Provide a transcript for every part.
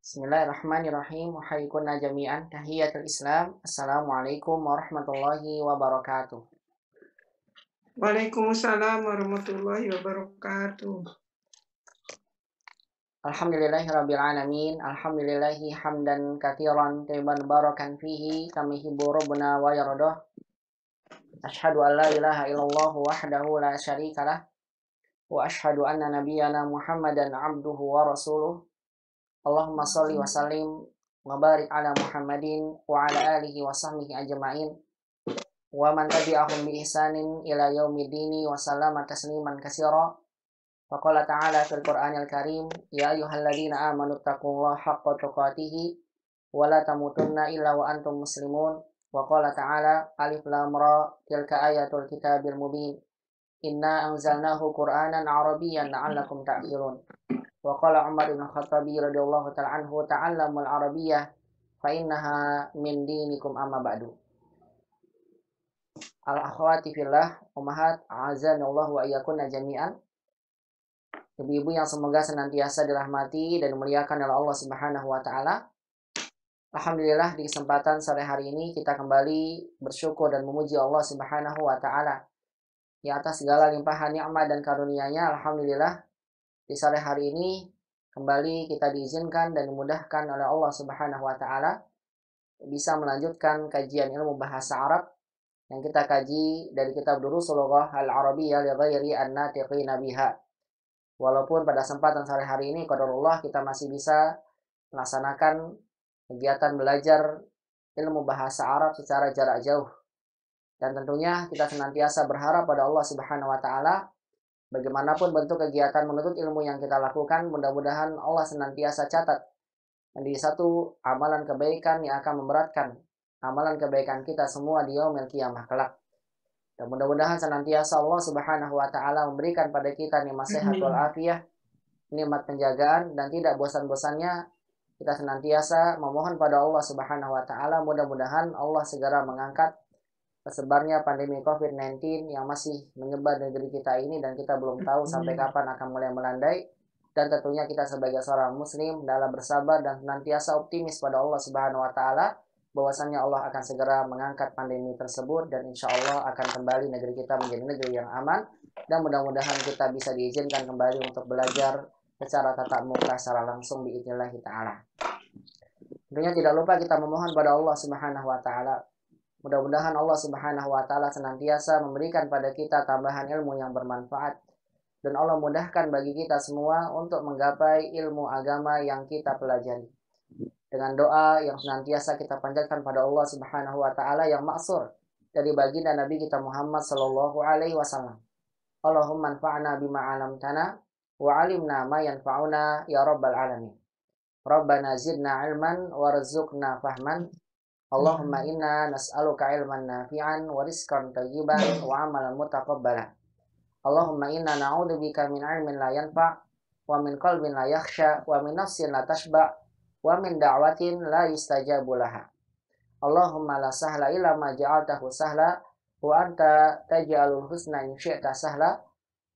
Bismillahirrahmanirrahim. Wahaikunna jami'an tahiyatul Islam. Assalamualaikum warahmatullahi wabarakatuh. Waalaikumsalam warahmatullahi wabarakatuh. Alhamdulillahirabbil alamin. Alhamdulillahi hamdan katsiran tayyiban barakan fihi kama yuhibbu rabbuna wa yardah. Asyhadu an la ilaha illallah wahdahu la syarikalah wa asyhadu anna nabiyyana Muhammadan abduhu wa rasuluh. Allahumma shalli wa sallim wa barik ala Muhammadin wa ala alihi wa sahbihi ajma'in. Wa man tabi'ahum bi ihsanin ila yaumiddini wa sallama tasliman katsira. Faqala ta'ala fil Qur'anil Karim, ya ayyuhalladzina amanu taqullaha haqqa tuqatih wa la tamutunna illa wa antum muslimun. Wa qala ta'ala alif lam ra tilka ayatul kitabil mubin. Inna anzalnahu Qur'anan Arabiyyan la'allakum ta'qilun. Wa qala Umar bin Khattab radhiyallahu ta'ala anhu ta'allamul arabiyyah fa innaha min dinikum amma ba'du. Al-akhwati fillah, ummahat a'azanallahu wa iyyakunna jami'an. Ibu-ibu yang semoga senantiasa dirahmati dan dimuliakan oleh Allah Subhanahu wa taala. Alhamdulillah, di kesempatan sore hari ini kita kembali bersyukur dan memuji Allah Subhanahu wa taala di atas segala limpahan nikmat dan karunia-Nya. Alhamdulillah, di sore hari ini kembali kita diizinkan dan dimudahkan oleh Allah Subhanahu wa taala bisa melanjutkan kajian ilmu bahasa Arab yang kita kaji dari kitab Durusul Lughah Al-Arabiyyah li ghairi an-natiqina biha. Walaupun pada kesempatan sore hari ini qadarullah kita masih bisa melaksanakan kegiatan belajar ilmu bahasa Arab secara jarak jauh. Dan tentunya kita senantiasa berharap pada Allah Subhanahu wa taala, bagaimanapun bentuk kegiatan menuntut ilmu yang kita lakukan, mudah-mudahan Allah senantiasa catat menjadi satu amalan kebaikan yang akan memberatkan amalan kebaikan kita semua di yaumil qiyamah kelak. Dan mudah-mudahan senantiasa Allah Subhanahu wa taala memberikan pada kita nikmat sehat wal afiyah, nikmat penjagaan, dan tidak bosan-bosannya kita senantiasa memohon pada Allah Subhanahu wa taala mudah-mudahan Allah segera mengangkat tersebarnya pandemi COVID-19 yang masih menyebar di negeri kita ini dan kita belum tahu sampai kapan akan mulai melandai. Dan tentunya kita sebagai seorang muslim dalam bersabar dan senantiasa optimis pada Allah Subhanahu wa taala bahwasannya Allah akan segera mengangkat pandemi tersebut dan insya Allah akan kembali negeri kita menjadi negeri yang aman, dan mudah-mudahan kita bisa diizinkan kembali untuk belajar secara tatap muka secara langsung biidznillah ta'ala. Tentunya tidak lupa kita memohon pada Allah Subhanahu wa taala, mudah-mudahan Allah Subhanahu wa taala senantiasa memberikan pada kita tambahan ilmu yang bermanfaat, dan Allah mudahkan bagi kita semua untuk menggapai ilmu agama yang kita pelajari. Dengan doa yang senantiasa kita panjatkan pada Allah Subhanahu wa taala yang maksur dari baginda Nabi kita Muhammad sallallahu alaihi wasallam. Allahumma anfa'na bima 'allamtana wa 'allimna ma yanfa'una ya rabbal alamin. Rabbana zidna 'ilman warzuqna fahman. Allahumma inna nas'aluka 'ilman nafi'an wa rizqan thayyiban wa 'amalan mutaqabbalan. Allahumma inna na'udzubika min 'ilmin la yanfa' wa min qalbin la yakhsha wa min nafsin la tashba' wa min da'watin la yustajabu laha. Allahumma la sahla illa ma ja'altahu sahla wa anta taj'alul husna in syi'ta sahla.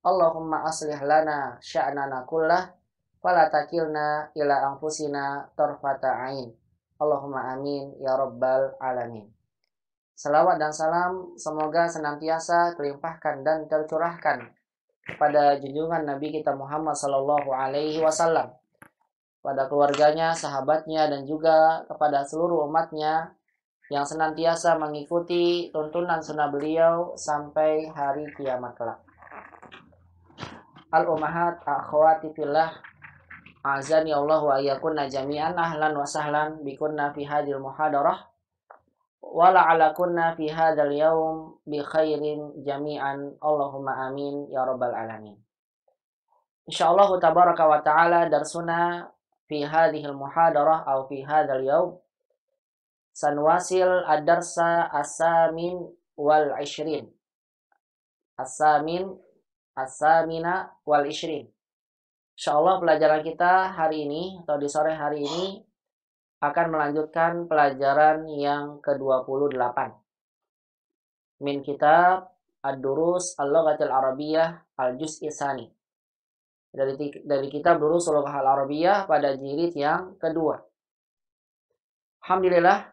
Allahumma aslih lana sya'nana kullah fala takilna ila anfusina tarfata ain. Allahumma amin ya rabbal alamin. Salawat dan salam semoga senantiasa terlimpahkan dan tercurahkan kepada junjungan Nabi kita Muhammad sallallahu alaihi wasallam, pada keluarganya, sahabatnya, dan juga kepada seluruh umatnya yang senantiasa mengikuti tuntunan sunnah beliau sampai hari kiamat kelak. Al-ummahat akhwati fillah, azani Allah wa iyyakunna jami'an, ahlan wa sahlan bikunna fi hadhil muhadarah wa la'alakunna fi hadzal yaum bi khairin jami'an. Allahumma amin ya rabbal alamin. Insyaallah tabaraka wa ta'ala darsuna fi hadhil muhadarah atau fi hadzal yaum sanwasil ad-darsa as-samin wal 20. As-samina wal 20. Insyaallah pelajaran kita hari ini atau di sore hari ini akan melanjutkan pelajaran yang ke-28 min kitab Ad-Durus Al-Lughatil Arabiyyah Al-Juz'i Tsani. dari kitab Durusul Lughah Al-Arabiyyah pada jilid yang kedua. Alhamdulillah,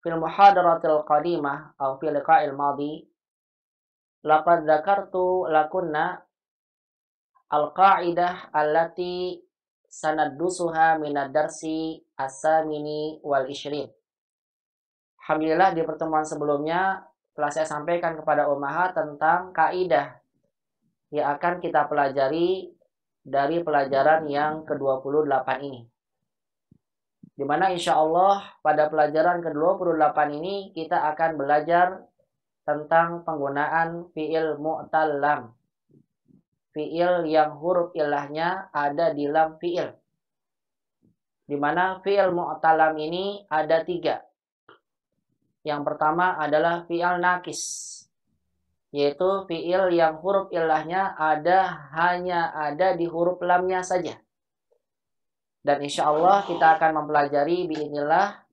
fil muhadaratil qadimah atau fil liqa'il madhi laqad dzakartu lakunna al-qa'idah allati sanaddusuha minad darsi as-samini wal ishrin. Alhamdulillah, di pertemuan sebelumnya telah saya sampaikan kepada ummahat tentang kaidah yang akan kita pelajari dari pelajaran yang ke-28 ini. Di mana insya Allah pada pelajaran ke-28 ini kita akan belajar tentang penggunaan fi'il mu'tal lam. Fi'il yang huruf ilahnya ada di lam fi'il. Di mana fi'il mu'tal lam ini ada 3. Yang pertama adalah fi'il nakis, yaitu fi'il yang huruf ilahnya hanya ada di huruf lamnya saja. Dan insya Allah kita akan mempelajari biidznillah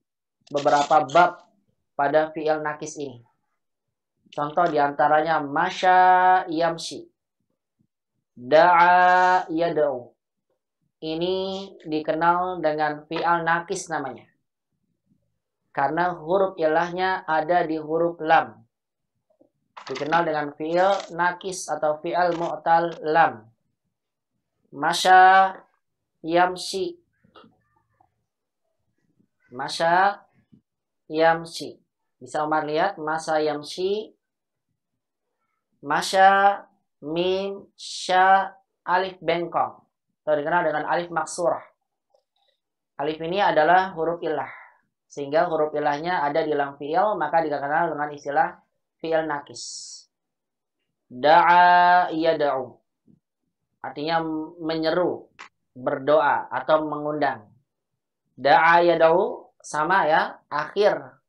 beberapa bab pada fi'il nakis ini. Contoh diantaranya masya yamshi, da'a yad'u. Ini dikenal dengan fi'il nakis namanya, karena huruf ilahnya ada di huruf lam. Dikenal dengan fi'il nakis atau fi'il mu'tal lam. Masya yamshi, masya yamshi. Bisa Umar lihat masya yamshi, masya mim sya alif bengkong, atau dikenal dengan alif maksurah. Alif ini adalah huruf ilah, sehingga huruf ilahnya ada di lam fi'il, maka dikenal dengan istilah fi'il nakis. Da'a yad'u, artinya menyeru, berdoa atau mengundang. Da'a yad'u sama ya, akhir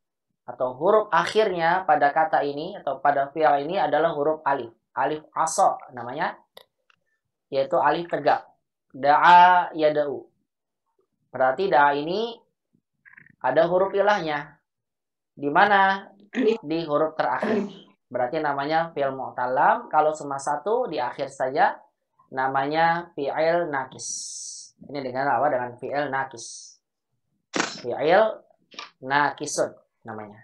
atau huruf akhirnya pada kata ini atau pada fi'il ini adalah huruf alif. Alif asa namanya, yaitu alif tegak. Da'a yad'u. Berarti da'a ini ada huruf ilahnya. Di mana? Di huruf terakhir. Berarti namanya fi'il mu'tal lam. Kalau cuma satu di akhir saja namanya fi'il nakis. Ini dengan apa? Dengan fi'il nakis. Fi'il nakisun namanya.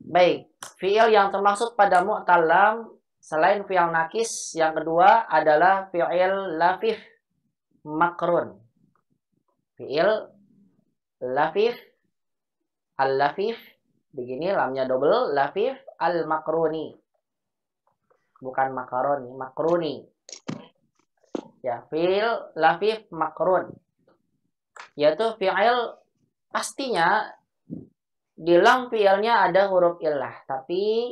Baik, fi'il yang termaksud pada mu'tal lam selain fi'il nakis, yang kedua adalah fi'il lafif makrun. Fi'il lafif, al-lafif, begini lamnya double, lafif al-makruni. Bukan makaroni, makruni. Ya, fi'il lafif makrun, yaitu fi'il pastinya di lam fi'ilnya ada huruf illah, tapi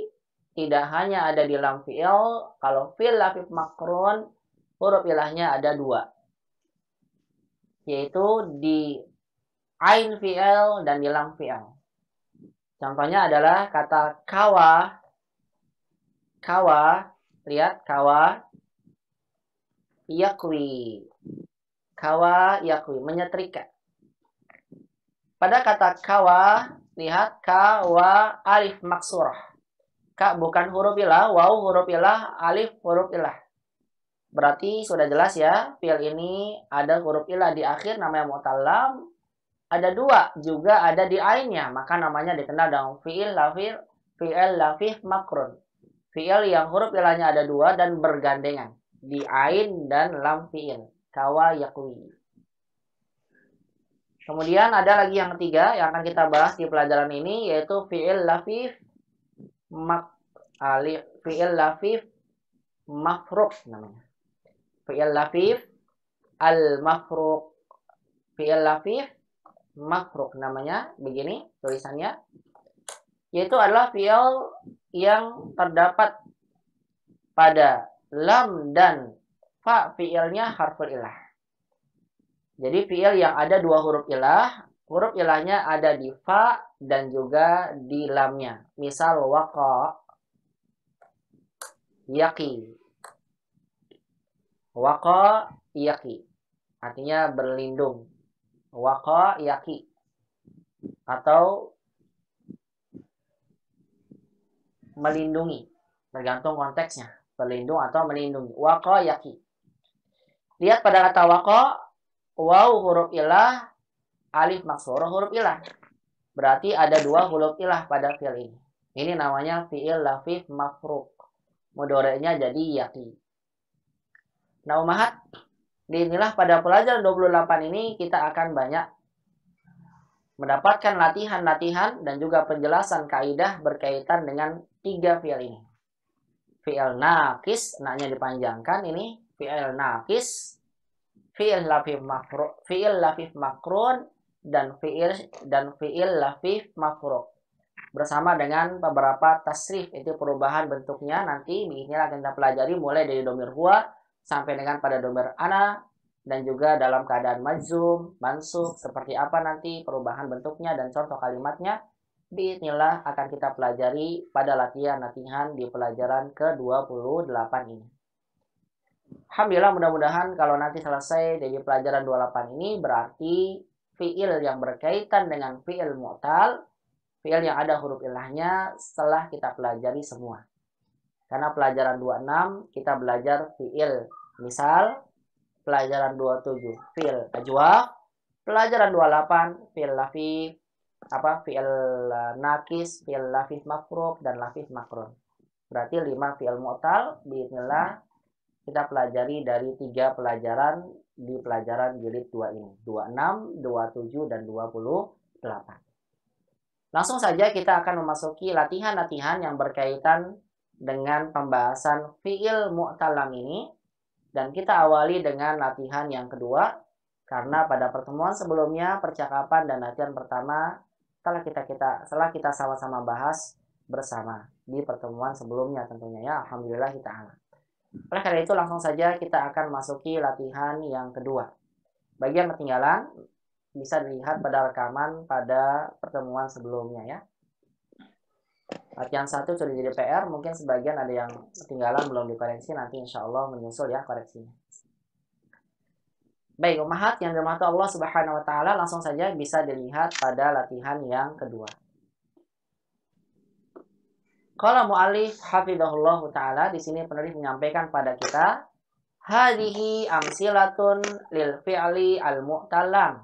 tidak hanya ada di lam fi'il. Kalau fi'il lafif makrun, huruf ilahnya ada 2, yaitu di ain fi'il dan di lam fi'il. Contohnya adalah kata kawa. Kawa, lihat kawa yakwi. Kawa yakwi, menyetrika. Pada kata kawa, lihat kawa alif maksurah. Ka bukan huruf ilah, waw huruf ilah, alif huruf ilah. Berarti sudah jelas ya, fi'il ini ada huruf ilah di akhir namanya mu'tal lam. Ada 2 juga ada di ainnya, maka namanya dikenal dengan fi'il lafif makrun. Fi'il yang huruf ilahnya ada 2 dan bergandengan di ain dan lam fi'il. Kawa yakwi. Kemudian ada lagi yang ketiga yang akan kita bahas di pelajaran ini, yaitu fi'il lafif mafruq namanya. Fi'il lafif al-mafruq. Fi'il lafif mafruq namanya, begini tulisannya. Yaitu adalah fi'il yang terdapat pada lam dan fa fi'ilnya harful ilah. Jadi fi'il yang ada 2 huruf ilah, huruf ilahnya ada di fa dan juga di lamnya. Misal waqa, yaqi. Waqa, yaqi. Artinya berlindung. Waqa, yaqi. Atau melindungi. Tergantung konteksnya. berlindung atau melindungi. Waqa yaqi. Lihat pada kata waqa, waw huruf ilah, alif maksurah huruf ilah. Berarti ada dua huruf ilah pada fi'il ini. Ini namanya fi'il lafif mafruq. Mudhari'nya jadi yaqi. Nah, umahat, inilah pada pelajaran 28 ini kita akan banyak mendapatkan latihan-latihan dan juga penjelasan kaidah berkaitan dengan tiga fi'il ini. Fi'il naqis, naknya dipanjangkan ini, fi'il naqis, fi'il lafif makrun, dan fi'il lafif mafruq. Bersama dengan beberapa tasrif, itu perubahan bentuknya nanti ini akan kita pelajari mulai dari domir huwa sampai dengan pada domir ana, dan juga dalam keadaan majzum, mansub, seperti apa nanti perubahan bentuknya dan contoh kalimatnya. Bismillah akan kita pelajari pada latihan-latihan di pelajaran ke-28 ini. Alhamdulillah, mudah-mudahan kalau nanti selesai dari pelajaran 28 ini berarti fi'il yang berkaitan dengan fi'il mu'tal, fi'il yang ada huruf ilahnya setelah kita pelajari semua. Karena pelajaran 26 kita belajar fi'il misal, pelajaran 27 fi'il ajwa, pelajaran 28 fi'il lafif, fi'il nakis, fi'il lafif mafruq, dan lafif makrun. Berarti 5 fi'il mu'tal. Bismillah kita pelajari dari 3 pelajaran di pelajaran jilid 2 ini, 26, 27, dan 28. Langsung saja kita akan memasuki latihan-latihan yang berkaitan dengan pembahasan fi'il mu'talam ini. Dan kita awali dengan latihan yang kedua. Karena pada pertemuan sebelumnya, percakapan dan latihan pertama setelah kita sama-sama bahas bersama di pertemuan sebelumnya tentunya ya. Alhamdulillah ta'ala. Oleh karena itu langsung saja kita akan masuki latihan yang kedua. Bagi yang ketinggalan bisa dilihat pada rekaman pada pertemuan sebelumnya ya. Latihan 1 sudah jadi PR, mungkin sebagian ada yang ketinggalan belum dikoreksi, nanti insya Allah menyusul ya koreksinya. Baik, umahat yang dirahmati Allah Subhanahu wa taala, langsung saja bisa dilihat pada latihan yang kedua. Qala mu'allif hafizahullah taala, di sini penulis menyampaikan pada kita, hadhihi amsilatun lil fi'li al-mu'talam.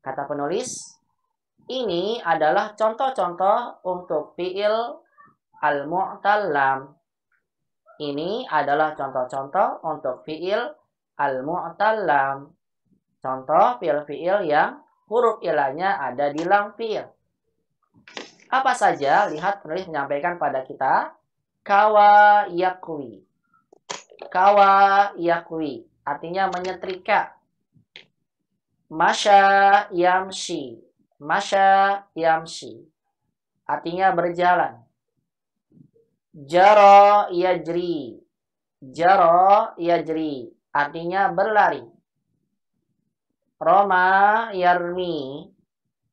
Kata penulis, ini adalah contoh-contoh untuk fi'il al-mu'talam. Ini adalah contoh-contoh untuk fi'il al-mu'talam. Contoh fi'il-fi'il yang huruf ilahnya ada di lam fi'il. Apa saja? Lihat penulis menyampaikan pada kita. Kawa yakwi. Kawa yakwi. Artinya menyetrika. Masya yamshi. Masya yamshi. Artinya berjalan. Jaro yajri. Jaro yajri. Artinya berlari. Roma yarmi.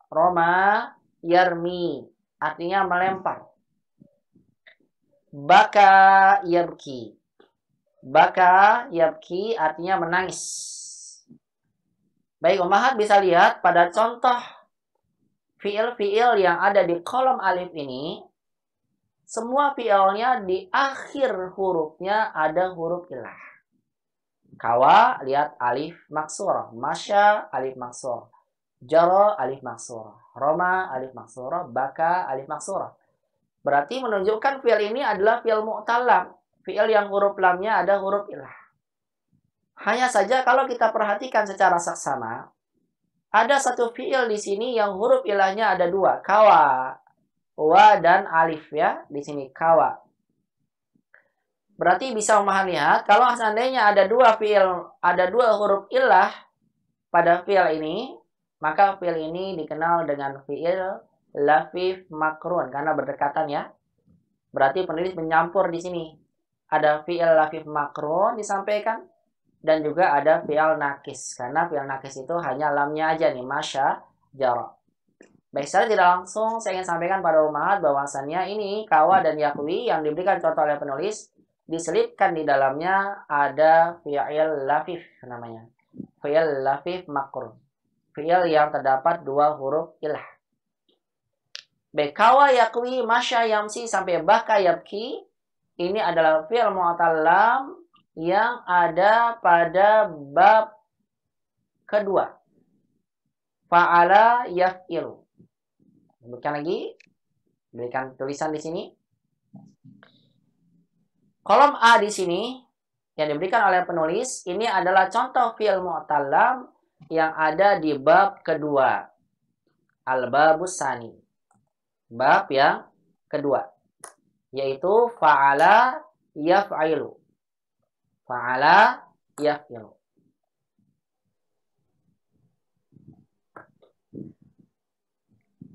Roma yarmi. Artinya melempar. Baka yabki. Baka yabki artinya menangis. Baik, umahat bisa lihat pada contoh fi'il-fi'il yang ada di kolom alif ini, semua fi'ilnya di akhir hurufnya ada huruf ilah. Kawa, lihat alif maksurah. Masya, alif maksurah. Jaro, alif maksurah. Roma, alif maksurah. Baka, alif maksurah. Berarti menunjukkan fi'il ini adalah fi'il mu'talam. Fi'il yang huruf lamnya ada huruf ilah. Hanya saja kalau kita perhatikan secara saksama, ada satu fi'il di sini yang huruf ilahnya ada 2. Kawa. Wa dan alif ya. Di sini kawa. Berarti bisa memahami kalau seandainya ada 2 fi'il, ada 2 huruf ilah pada fi'il ini, maka fi'il ini dikenal dengan fi'il lafif makrun karena berdekatan ya. Berarti penulis menyampur di sini. Ada fi'il lafif makrun disampaikan dan juga ada fi'il nakis. Karena fi'il nakis itu hanya lamnya aja nih, masya, jara. Baik, secara tidak langsung saya ingin sampaikan pada umat bahwasannya ini kawa dan yakwi yang diberikan contoh oleh penulis diselipkan di dalamnya ada fi'il lafif namanya. Fi'il lafif makrun. Fi'il yang terdapat 2 huruf ilah. Baik, kawa yakwi, masya yamsi sampai baka yabki. ini adalah fi'il mu'tal lam yang ada pada bab kedua. Fa'ala yaf'ilu. Sebutkan lagi. Berikan tulisan di sini. Kolom A di sini yang diberikan oleh penulis ini adalah contoh fi'il mu'tal lam yang ada di bab kedua. Al-babus sani. Bab yang kedua. Yaitu fa'ala yaf'ilu. Fa'ala yaf'ilu.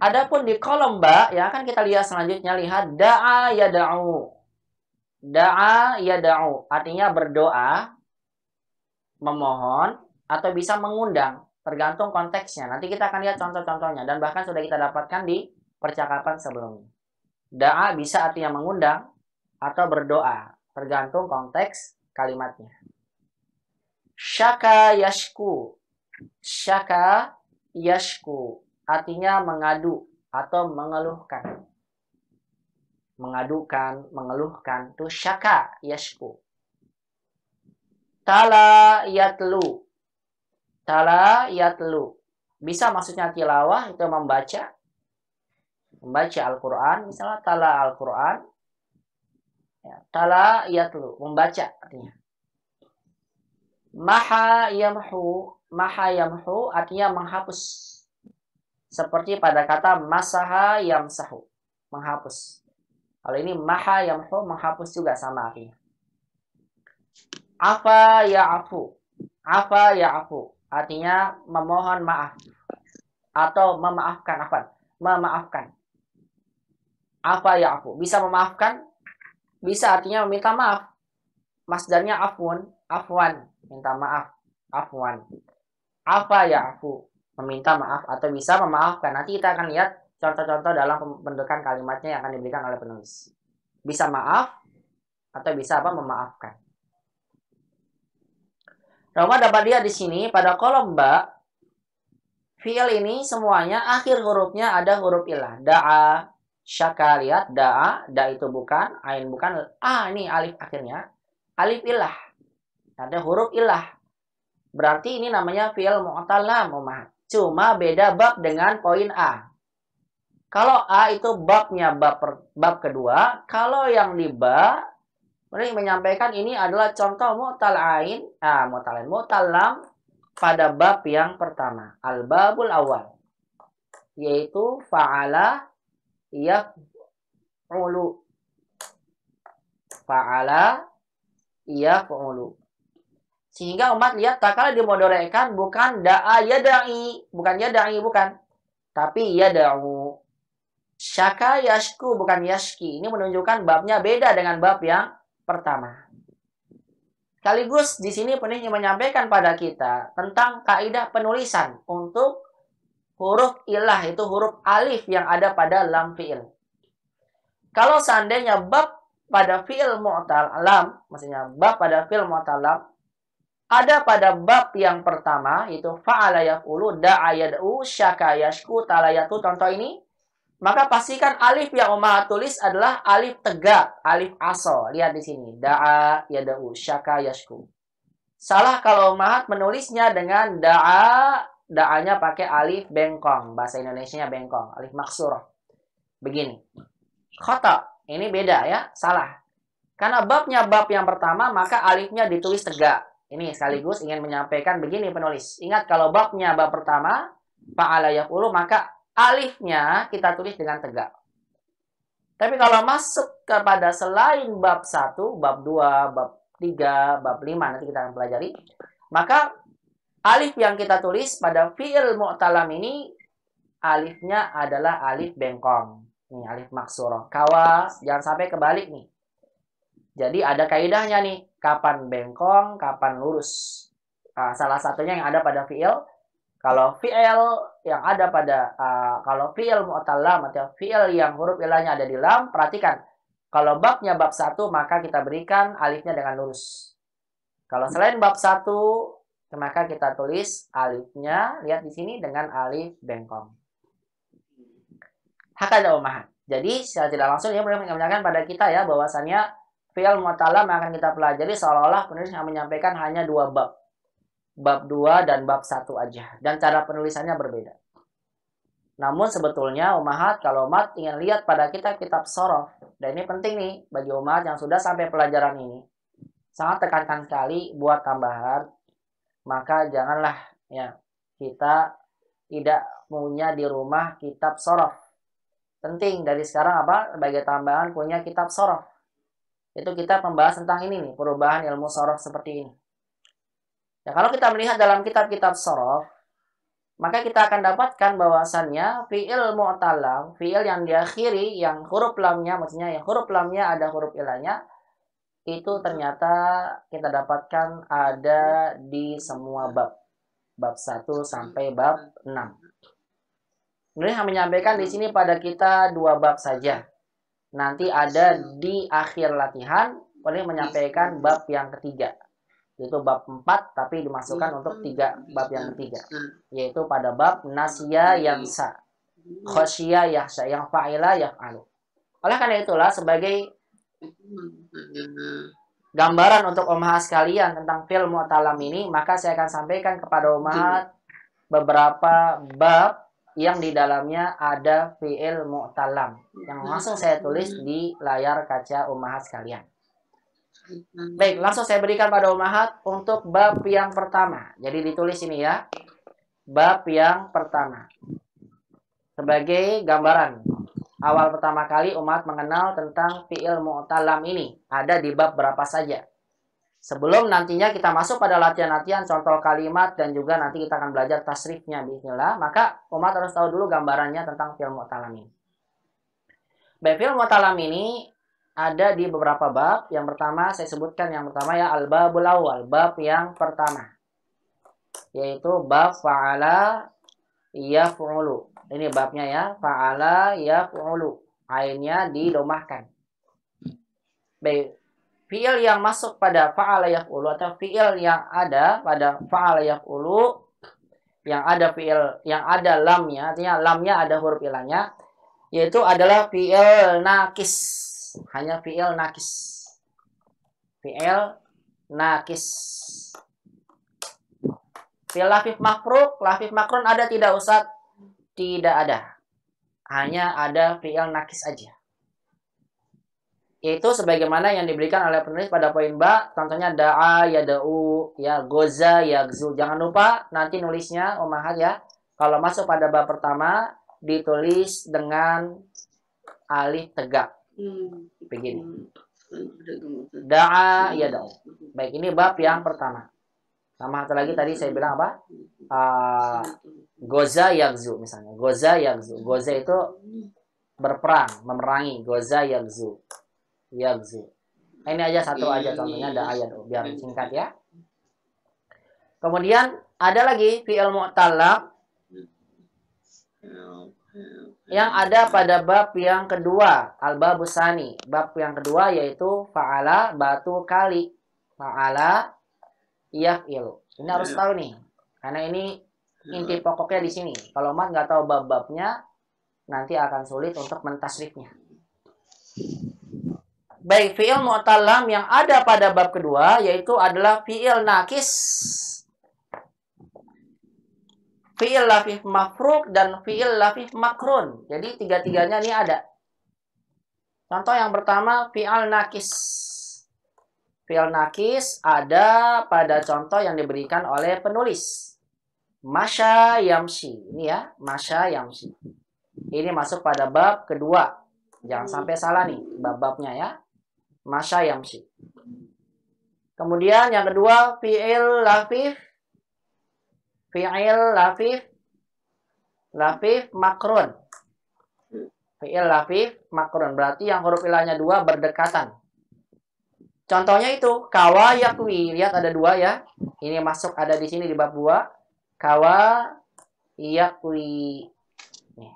Adapun di kolom ba yang akan kita lihat selanjutnya, lihat da'a yada'u. Da'a yada'u artinya berdoa, memohon, atau bisa mengundang, tergantung konteksnya. Nanti kita akan lihat contoh-contohnya dan bahkan sudah kita dapatkan di percakapan sebelumnya. Da'a bisa artinya mengundang atau berdoa, tergantung konteks kalimatnya. Syaka yashku. Syaka yashku artinya mengadu atau mengeluhkan. Mengadukan, mengeluhkan, itu syaka yashku. Tala yatlu. Tala yatlu. Bisa maksudnya tilawah, itu membaca. Membaca Al-Quran, misalnya tala Al-Quran. Ya, tala yatlu, membaca artinya. Maha yamhu. Maha yamhu artinya menghapus. Seperti pada kata masaha yamsahu, menghapus. Kalau ini maha yamhu, menghapus juga sama artinya. Afa ya'afu. Afa ya'afu artinya memohon maaf atau memaafkan. Memaafkan. Afa ya'afu, bisa memaafkan, bisa artinya meminta maaf. Masdarnya afwan, afwan, minta maaf, afwan. Afa ya'afu, meminta maaf atau bisa memaafkan. Nanti kita akan lihat contoh-contoh dalam pembentukan kalimatnya yang akan diberikan oleh penulis. Bisa maaf atau bisa apa? Memaafkan. Roma dapat lihat di sini pada kolom ba, fi'il ini semuanya akhir hurufnya ada huruf ilah. Da'a, syaka, lihat da'a, da itu bukan, ain bukan, ini alif akhirnya. Alif ilah. Ada huruf ilah. Berarti ini namanya fi'il mu'tal lam. Cuma beda bab dengan poin A. Kalau A itu babnya bab kedua, kalau yang di ba ini menyampaikan ini adalah contoh mu'tal ain, mu'tal lam pada bab yang pertama, al-babul awal, yaitu fa'ala yaf'ulu. Fa'ala yaf'ulu. Sehingga umat lihat tak kala dimodorekan bukan da'a yada'i, bukan yada'i, bukan. Tapi yada'u. Syaka yashku, bukan yashki. Ini menunjukkan babnya beda dengan bab yang pertama. Sekaligus di sini penulis menyampaikan pada kita tentang kaidah penulisan untuk huruf ilah, itu huruf alif yang ada pada lam fi'il. Kalau seandainya bab pada fi'il mu'tal lam, maksudnya bab pada fi'il mu'tal lam ada pada bab yang pertama, yaitu fa'ala yaf'ulu, da'a yad'u, syaka yashku, tala yatu, contoh ini, maka pastikan alif yang Ummahat tulis adalah alif tegak, alif asal. Lihat di sini, da'a yad'u, syaka yashku. Salah kalau Ummahat menulisnya dengan da'anya pakai alif bengkong, bahasa Indonesianya bengkong, alif maksurah. Begini. Khata, ini beda ya, salah. Karena babnya bab yang pertama, maka alifnya ditulis tegak. Ini sekaligus ingin menyampaikan begini penulis. Ingat kalau babnya bab pertama, fa'ala yaf'ulu, maka alifnya kita tulis dengan tegak. Tapi kalau masuk kepada selain bab 1, bab 2, bab 3, bab 5, nanti kita akan pelajari. Maka alif yang kita tulis pada fi'il mu'tal lam ini, alifnya adalah alif bengkong. Ini alif maksurah. Kawa, jangan sampai kebalik nih. Jadi ada kaidahnya nih, kapan bengkong, kapan lurus. Salah satunya yang ada pada fi'il. Kalau fi'il yang ada pada, kalau fi'il mu'tal lam atau fi'il yang huruf ilahnya ada di lam, perhatikan. Kalau babnya bab 1, maka kita berikan alifnya dengan lurus. Kalau selain bab 1, maka kita tulis alifnya, lihat di sini, dengan alif bengkong. Hakada ummahat. Jadi secara tidak langsung dia menanyakan pada kita ya bahwasannya fi'il mu'tallam yang akan kita pelajari seolah-olah penulis yang menyampaikan hanya 2 bab. Bab 2 dan bab 1 aja. Dan cara penulisannya berbeda. Namun sebetulnya umahat, kalau umat ingin lihat pada kitab-kitab sorof, dan ini penting nih bagi umat yang sudah sampai pelajaran ini, sangat tekankan sekali buat tambahan, maka janganlah ya kita tidak punya di rumah kitab sorof. Penting dari sekarang apa? Sebagai tambahan punya kitab sorof. Itu kita membahas tentang ini nih, perubahan ilmu sorof seperti ini. Ya, kalau kita melihat dalam kitab-kitab sorof, maka kita akan dapatkan bahwasannya fi'il mu'tallam, fi'il yang diakhiri, yang huruf lamnya, maksudnya yang huruf lamnya ada huruf ilahnya, itu ternyata kita dapatkan ada di semua bab. Bab 1 sampai bab 6. Penulis menyampaikan di sini pada kita 2 bab saja. Nanti ada di akhir latihan, penulis menyampaikan bab yang ketiga. Yaitu bab 4 tapi dimasukkan untuk 3 bab yang ketiga, yaitu pada bab nasya yansa, khosya yahsya, yang fa'ila yaf'alu. Oleh karena itulah sebagai gambaran untuk ummahat sekalian tentang fi'il mu'tallam ini, maka saya akan sampaikan kepada ummahat beberapa bab yang di dalamnya ada fi'il mu'tallam yang langsung saya tulis di layar kaca ummahat sekalian. Baik, langsung saya berikan pada ummahat untuk bab yang pertama. Jadi ditulis ini ya. Bab yang pertama. Sebagai gambaran. Awal pertama kali umat mengenal tentang fi'il mu'tallam ini. Ada di bab berapa saja. Sebelum nantinya kita masuk pada latihan-latihan contoh kalimat dan juga nanti kita akan belajar tasrifnya bismillah. Maka umat harus tahu dulu gambarannya tentang fi'il mu'tallam ini. Baik, fi'il mu'tallam ini ada di beberapa bab. Yang pertama saya sebutkan yang pertama ya al-babul awal, bab yang pertama. Yaitu bab fa'ala yaf'ulu. Ini babnya ya, fa'ala yaf'ulu. Ainnya didomahkan. Baik, fi'il yang masuk pada fa'ala yaf'ulu atau fi'il yang ada pada fa'ala yaf'ulu, yang ada fi'il yang ada lamnya, artinya lamnya ada huruf ilahnya, yaitu adalah fi'il nakis. Hanya fi'il nakis. Fi'il nakis. Fi'il lafif mafruk, lafif makrun ada tidak Ustaz? Tidak ada. Hanya ada fi'il nakis aja. Itu sebagaimana yang diberikan oleh penulis pada poin ba, contohnya da'a, yada'u, ya, goza, yagzu. Jangan lupa nanti nulisnya ummahat ya. Kalau masuk pada bab pertama ditulis dengan alif tegak. Begini. Da'a yada'u. Baik, ini bab yang pertama. Sama satu lagi tadi saya bilang apa? Goza yagzu misalnya. Goza yagzu. Goza itu berperang, memerangi. Goza yagzu. Yagzu. Ini aja satu aja contohnya da'a yada'u biar singkat ya. Kemudian ada lagi fi'il mu'tallam yang ada pada bab yang kedua, al-babusani. Bab yang kedua yaitu fa'ala batu kali. Fa'ala yaf'ilu. Ini harus tahu nih. Karena ini inti pokoknya di sini. Kalau umat nggak tahu bab-babnya, nanti akan sulit untuk mentasrifnya. Baik, fi'il mu'tallam yang ada pada bab kedua yaitu adalah fi'il nakis, fi'il lafif mafruk, dan fi'il lafif makrun. Jadi tiga-tiganya ini ada. Contoh yang pertama fi'il nakis. Fi'il nakis ada pada contoh yang diberikan oleh penulis. Masya yamshi. Ini ya, masya yamshi. Ini masuk pada bab kedua. Jangan sampai salah nih bab-babnya ya. Masya yamshi. Kemudian yang kedua fi'il lafif. Fi'il lafif. Lafif makrun. Fi'il lafif makrun. Berarti yang huruf ilahnya 2 berdekatan. Contohnya itu kawa yakwi. Lihat ada 2 ya. Ini masuk ada di sini di bab 2. Kawa yakwi. Nih.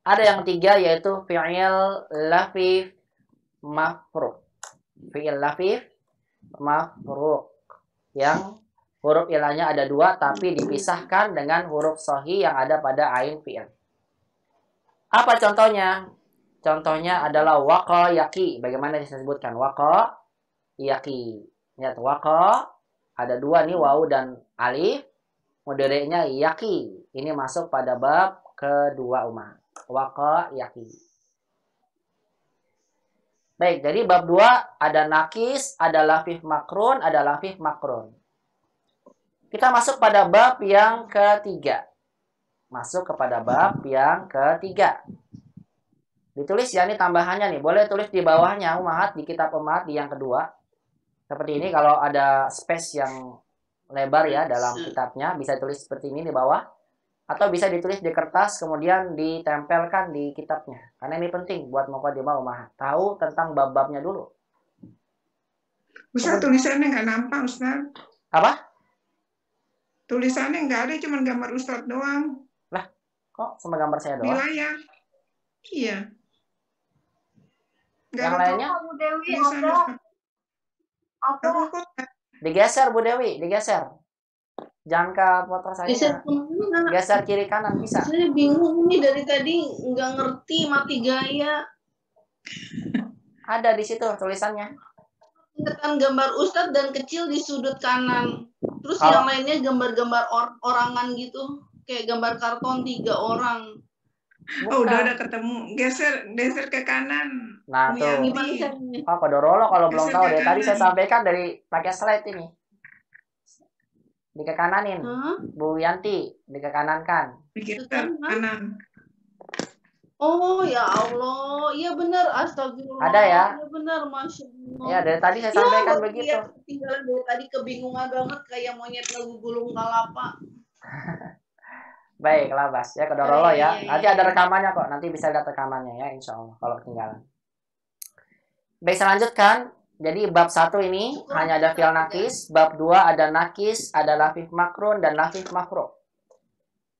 Ada yang 3 yaitu fi'il lafif mafruk. Fi'il lafif mafruk. Yang huruf ilahnya ada 2 tapi dipisahkan dengan huruf sahih yang ada pada ain fi'il. Apa contohnya? contohnya adalah waqa yaqi. Bagaimana disebutkan? Waqa yaqi. Lihat, waqa ada dua nih, wawu dan alif. Mudhari'nya yaqi. Ini masuk pada bab kedua umat. Waqa yaqi. Baik, jadi bab 2 ada nakis, ada lafif makrun, ada lafif makrun. Kita masuk pada bab yang ketiga. Masuk kepada bab yang ketiga. Ditulis ya, ini tambahannya nih. Boleh tulis di bawahnya, umat, di kitab umat, di yang kedua. Seperti ini, kalau ada space yang lebar ya dalam kitabnya, bisa tulis seperti ini di bawah. Atau bisa ditulis di kertas, kemudian ditempelkan di kitabnya. Karena ini penting buat mukadimah umat. Tahu tentang bab-babnya dulu. Ustaz, tulisannya nggak nampak, Ustaz. Apa? Tulisannya nggak ada, cuma gambar Ustaz doang. Lah, kok sama gambar saya Di doang? layar. Iya. Nggak Yang ada lainnya? Bu Dewi tulisan ada Ustaz. apa? Aku kok Digeser Bu Dewi, digeser. Jangan ke foto saya. Geser kemana? Geser kiri kanan bisa. Saya bingung ini dari tadi nggak ngerti mati gaya. Ada di situ tulisannya. Tekan gambar Ustadz dan kecil di sudut kanan. Terus Kalau- yang lainnya gambar-gambar orangan gitu. Kayak gambar karton 3 orang. Oh, udah Bukan. ketemu. Geser ke kanan. Nah, Bu tuh. Yanti. Gimana caranya? Oh, Kodorolo kalau belum Geser tahu ke dari tadi saya kanan. sampaikan dari pakai slide ini. Di ke kananin. Hah? Bu Yanti, di ke kanan kan. Geser Kanan. kanan. Oh ya Allah, iya benar, astagfirullah. Ada ya? Iya benar, masya Allah. Ya, dari tadi saya Ya, sampaikan baru begitu. lihat ketinggalan dari tadi, kebingungan banget kayak monyet ngegulung kalapa. Baik, labas. Ya, Kodorolo ya. Iya, Nanti iya. ada rekamannya kok. Nanti bisa lihat rekamannya ya, insya Allah. Kalau ketinggalan. Baik, saya lanjutkan. Jadi bab 1 ini hanya ada fi'il nakis. Bab 2 ada nakis, ada lafif makrun, dan lafif mafru'.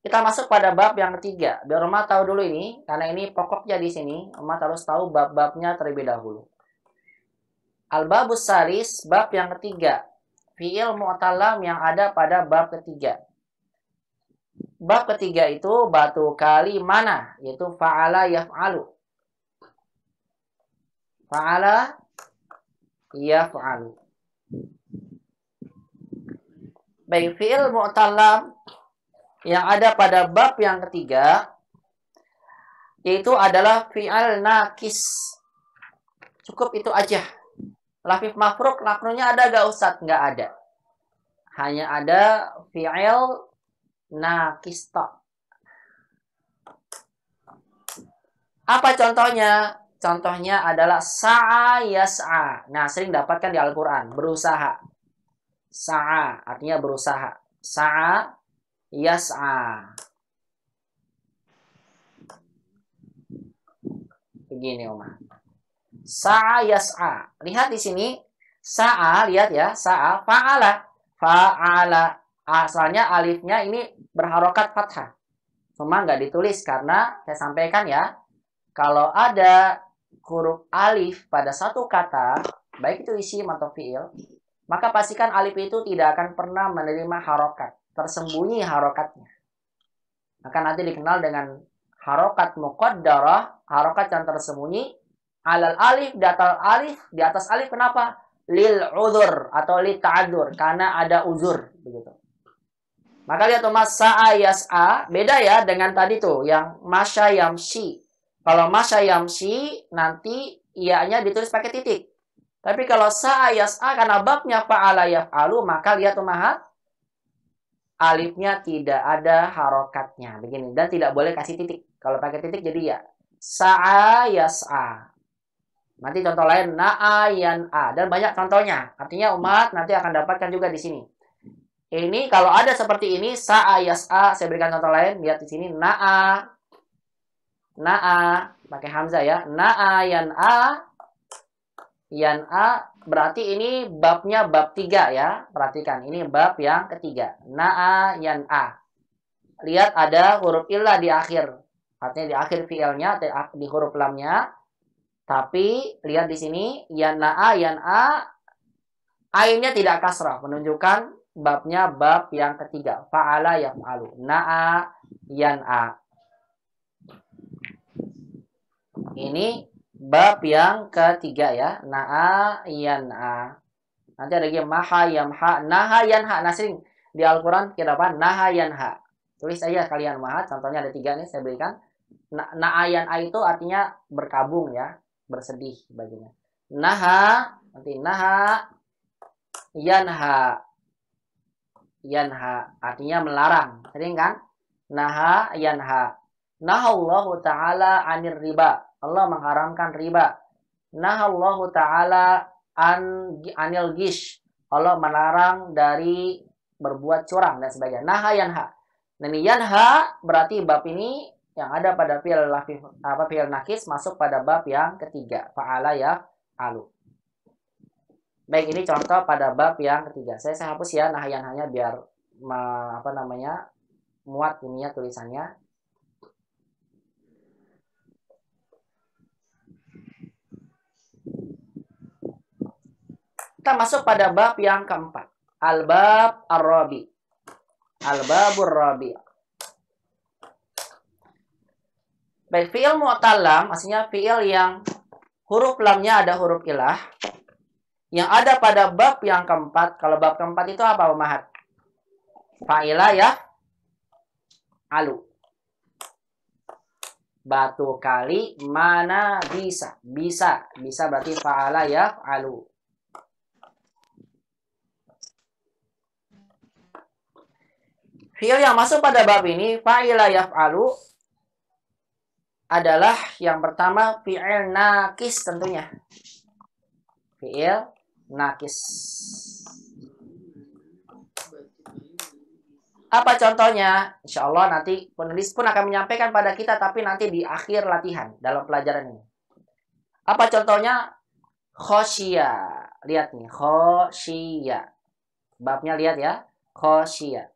Kita masuk pada bab yang ketiga. Biar umat tahu dulu ini, karena ini pokoknya di sini. Umat harus tahu bab-babnya terlebih dahulu. Al-babus salis, bab yang ketiga. Fi'il mu'talam yang ada pada bab ketiga. Bab ketiga itu batu kali mana? Yaitu fa'ala yaf'alu. Fa'ala yaf'alu. Baik, fi'il mu'talam yang ada pada bab yang ketiga yaitu adalah fi'al nakis. Cukup itu aja. Lafif mafruk, makrunya ada gak Ustaz? Nggak ada. Hanya ada fi'il nakis tok. Apa contohnya? Contohnya adalah sa'a yas'a. Nah, sering dapatkan di Al-Quran. Berusaha. Sa'a, artinya berusaha. Sa'a yas'a. Begini, Umar. Sa'a yas'a. Lihat di sini. Sa'a, lihat ya. Sa'a, fa'ala. Fa'ala. Asalnya alifnya ini berharokat fathah. Cuma nggak ditulis karena saya sampaikan ya. Kalau ada huruf alif pada satu kata, baik itu isim atau fi'il, maka pastikan alif itu tidak akan pernah menerima harokat. Tersembunyi harokatnya. Maka nanti dikenal dengan harokat muqaddarah, harokat yang tersembunyi. Alal alif, di atas alif kenapa? Lil uzur atau li ta'adur, karena ada uzur begitu. Maka lihat Mas, sa'a yas'a beda ya dengan tadi tuh yang masya yamshi. Kalau masya yamshi nanti iya-nya ditulis pakai titik. Tapi kalau sa'a yas'a karena babnya fa'ala yaf'alu, maka lihat Umahat, alifnya tidak ada harokatnya begini dan tidak boleh kasih titik. Kalau pakai titik jadi ya. Sa'a yas'a. Nanti contoh lain na'a yan'a dan banyak contohnya. Artinya umat nanti akan dapatkan juga di sini. Ini kalau ada seperti ini sa'a yas'a, saya berikan contoh lain, lihat di sini na'a pakai hamzah ya. Na'a yan'a berarti ini babnya bab 3 ya. Perhatikan, ini bab yang ketiga. Na'a yan'a. Lihat ada huruf illah di akhir. Artinya di akhir fi'ilnya, di huruf lamnya. Tapi lihat di sini yan'a ainnya tidak kasrah, menunjukkan babnya bab yang ketiga. Fa'ala yaf'alu. Na'a yan'a. Ini bab yang ketiga ya. Na'a yan'a. Nanti ada lagi maha yamha, naha yanha. Nah, sering di Al-Qur'an kira apa? Naha yanha. Tulis aja kalian maha. Contohnya ada 3 nih saya berikan. Na'a yan'a itu artinya berkabung ya, bersedih baginya. Naha, nanti naha yanha. Yanha artinya melarang. Sering kan? Naha yanha. Nahallahu ta'ala 'anil riba. Allah mengharamkan riba. Nahallahu ta'ala anil gish. Allah melarang dari berbuat curang dan sebagainya. Naha yanha. Nah, ini yanha berarti bab ini yang ada pada fi'il nakis masuk pada bab yang ketiga. Fa'ala ya alu. Baik, ini contoh pada bab yang ketiga. Saya hapus ya naha yanhanya biar muat ini ya tulisannya. Kita masuk pada bab yang keempat. Al-bab ar-rabi. Al-babur rabi. Baik, fi'il mu'tallam, maksudnya fi'il yang huruf lamnya ada huruf ilah. Yang ada pada bab yang keempat. Kalau bab keempat itu apa, Umahat? Fa'ila ya alu. Batu kali mana bisa. Bisa berarti fa'ala ya alu. Fi'il yang masuk pada bab ini, fa'ila yaf'alu, adalah yang pertama fi'il nakis tentunya. Fi'il nakis. Apa contohnya? Insya Allah nanti penulis pun akan menyampaikan pada kita, tapi nanti di akhir latihan dalam pelajaran ini. Apa contohnya? Khosya. Lihat nih, khosya. Babnya lihat ya, khosya.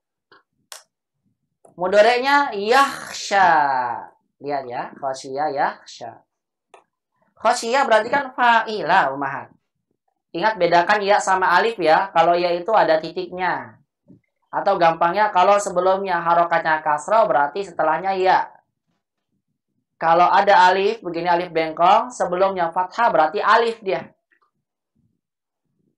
Mudorenya yakhsha. Lihat ya, khosya yakhsha. Khosya berarti kan fa'ila, Umahat. Ingat bedakan ya sama alif ya. Kalau ya itu ada titiknya. Atau gampangnya kalau sebelumnya harokatnya kasroh berarti setelahnya ya. Kalau ada alif, begini alif bengkong, sebelumnya fathah berarti alif dia.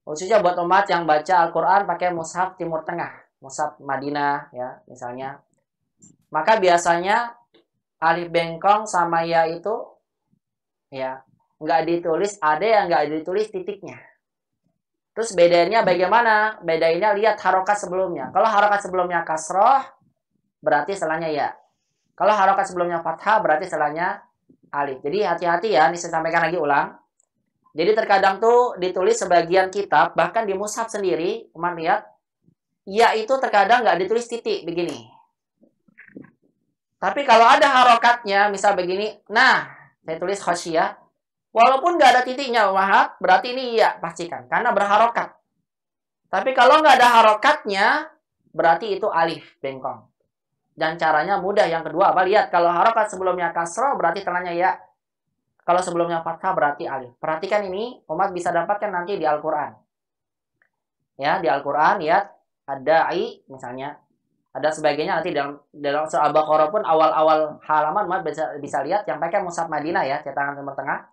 Khususnya buat umat yang baca Al-Quran pakai mushaf Timur Tengah. Mushaf Madinah ya misalnya. Maka biasanya alif bengkong sama ya itu ya nggak ditulis, ada yang nggak ditulis titiknya. Terus bedanya bagaimana? Bedainnya lihat harokat sebelumnya. Kalau harokat sebelumnya kasroh berarti setelahnya ya. Kalau harokat sebelumnya fathah berarti setelahnya alif. Jadi hati-hati ya, ini saya sampaikan lagi ulang. Jadi terkadang tuh ditulis sebagian kitab, bahkan di mushaf sendiri, teman lihat, ya itu terkadang nggak ditulis titik begini. Tapi kalau ada harokatnya, misal begini, nah, saya tulis khosyah, walaupun nggak ada titiknya, Umahat, berarti ini iya, pastikan. Karena berharokat. Tapi kalau nggak ada harokatnya, berarti itu alif, bengkong. Dan caranya mudah. Yang kedua, apa? Lihat, kalau harokat sebelumnya kasroh, berarti telahnya ya. Kalau sebelumnya fathah, berarti alif. Perhatikan ini, umat bisa dapatkan nanti di Al-Quran. Ya, di Al-Quran, lihat, ada i, misalnya. Ada sebagainya nanti dalam surah Al-Baqarah pun awal-awal halaman umat bisa lihat yang pakai mushaf Madinah ya, cetakan Timur Tengah.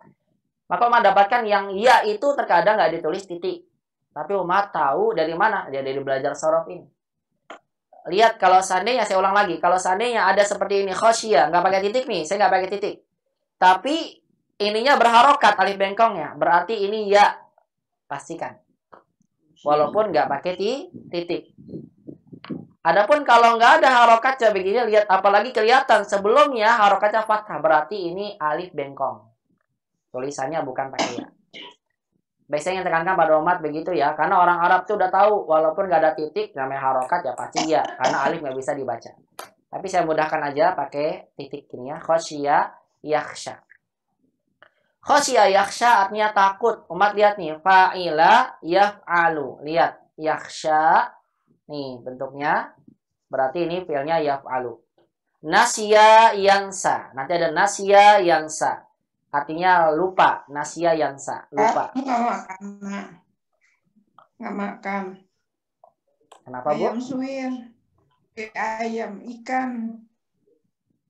Maka umat dapatkan yang ya itu terkadang nggak ditulis titik. Tapi umat tahu dari mana? Dia dari belajar sorof ini. Lihat kalau seandainya, saya ulang lagi, kalau seandainya ada seperti ini khosyah, nggak pakai titik nih, saya nggak pakai titik. Tapi ininya berharokat alif bengkongnya, berarti ini ya, pastikan. Walaupun nggak pakai titik. Adapun kalau nggak ada harokatnya begini, lihat apalagi kelihatan sebelumnya harokatnya fathah, berarti ini alif bengkong. Tulisannya bukan pakai ya. Biasanya yang tekankan pada umat begitu ya, karena orang Arab tuh udah tahu walaupun nggak ada titik namanya harokat ya pasti ya, karena alif nggak bisa dibaca. Tapi saya mudahkan aja pakai titik ini ya, khosyya yakhsha. Khosyya yakhsha artinya takut. Umat lihat nih, fa'ila yaf'alu. Lihat, yakhsha. Nih bentuknya. Berarti ini fiilnya yaf'alu. Nasya yansa. Nanti ada nasya yansa. Artinya lupa. Nasya yansa. Lupa. Nggak makan. Nggak makan. Kenapa, Bu? Ayam suwir. Ayam ikan.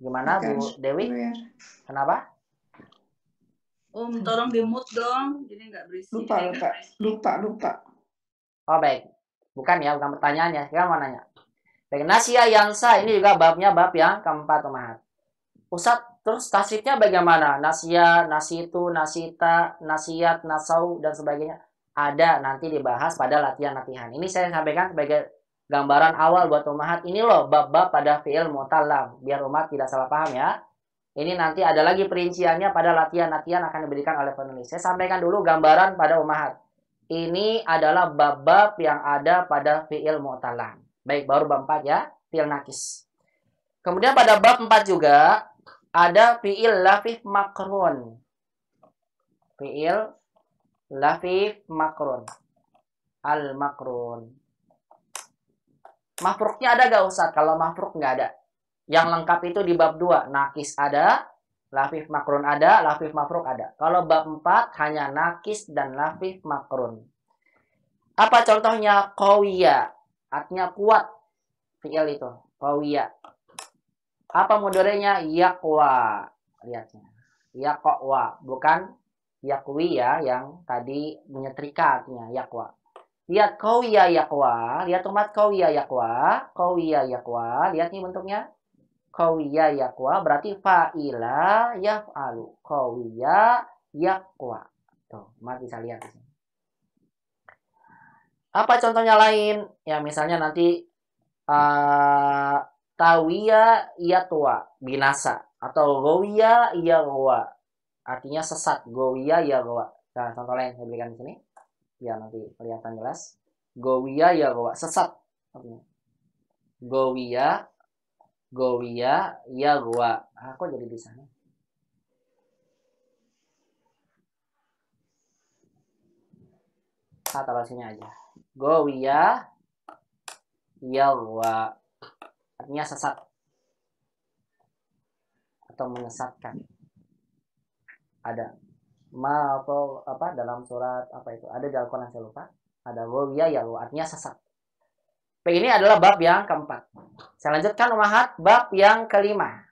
Gimana, ikan Bu Dewi? Suwir. Kenapa? Tolong di-mute dong, jadi nggak berisik. Lupa. Oh baik, bukan pertanyaannya. Kita mau nanya. Baik, Nasya Yansa ini juga babnya bab yang keempat, Umahat. Ustadz, terus tasrifnya bagaimana? Nasya, nasitu, nasita, nasiat, nasau, dan sebagainya. Ada, nanti dibahas pada latihan-latihan. Ini saya sampaikan sebagai gambaran awal buat Umahat. Ini loh bab-bab pada fi'il mutallam. Biar umat tidak salah paham ya. Ini nanti ada lagi perinciannya pada latihan-latihan akan diberikan oleh penulis. Saya sampaikan dulu gambaran pada Umahat. Ini adalah bab-bab yang ada pada fi'il mu'tallam. Baik, baru bab 4 ya, fi'il nakis. Kemudian pada bab 4 juga ada fi'il lafif makrun. Fi'il lafif makrun. Al-makrun. Mafruknya ada gak Ustaz? Kalau mafruk nggak ada. Yang lengkap itu di bab 2. Nakis ada, lafif makrun ada, lafif mafruk ada. Kalau bab 4 hanya nakis dan lafif makrun. Apa contohnya? Qawiya. Artinya kuat. Fi'il itu. Qawiya. Apa mudhari'nya? Yaqwa. Lihatnya. Yaqwa. Bukan yaqwi ya. Yang tadi menyetrika artinya. Yaqwa. Lihat qawiya yaqwa. Lihat umat qawiya yaqwa. Qawiya yaqwa. Lihat nih bentuknya. Qawiya yaqwa berarti fa'ila yaf'alu. Qawiya yaqwa. Tuh, umat bisa lihat di sini. Apa contohnya lain? Ya misalnya nanti tawiya yatwa, binasa. Atau gowiya yaghwa. Artinya sesat. Gowiya yaghwa. Nah, contoh lain saya berikan di sini. Ya nanti kelihatan jelas. Gowiya yaghwa, sesat. Gowiya yaghwa. Kok jadi di sana? Taruh sini aja. Gowiya yaghwa. Artinya sesat atau menyesatkan. Ada atau apa dalam surat apa itu? Ada di Al-Qur'an saya lupa. Ada gowiya yaghwa, artinya sesat. Ini adalah bab yang keempat. Saya lanjutkan Umahat, bab yang kelima.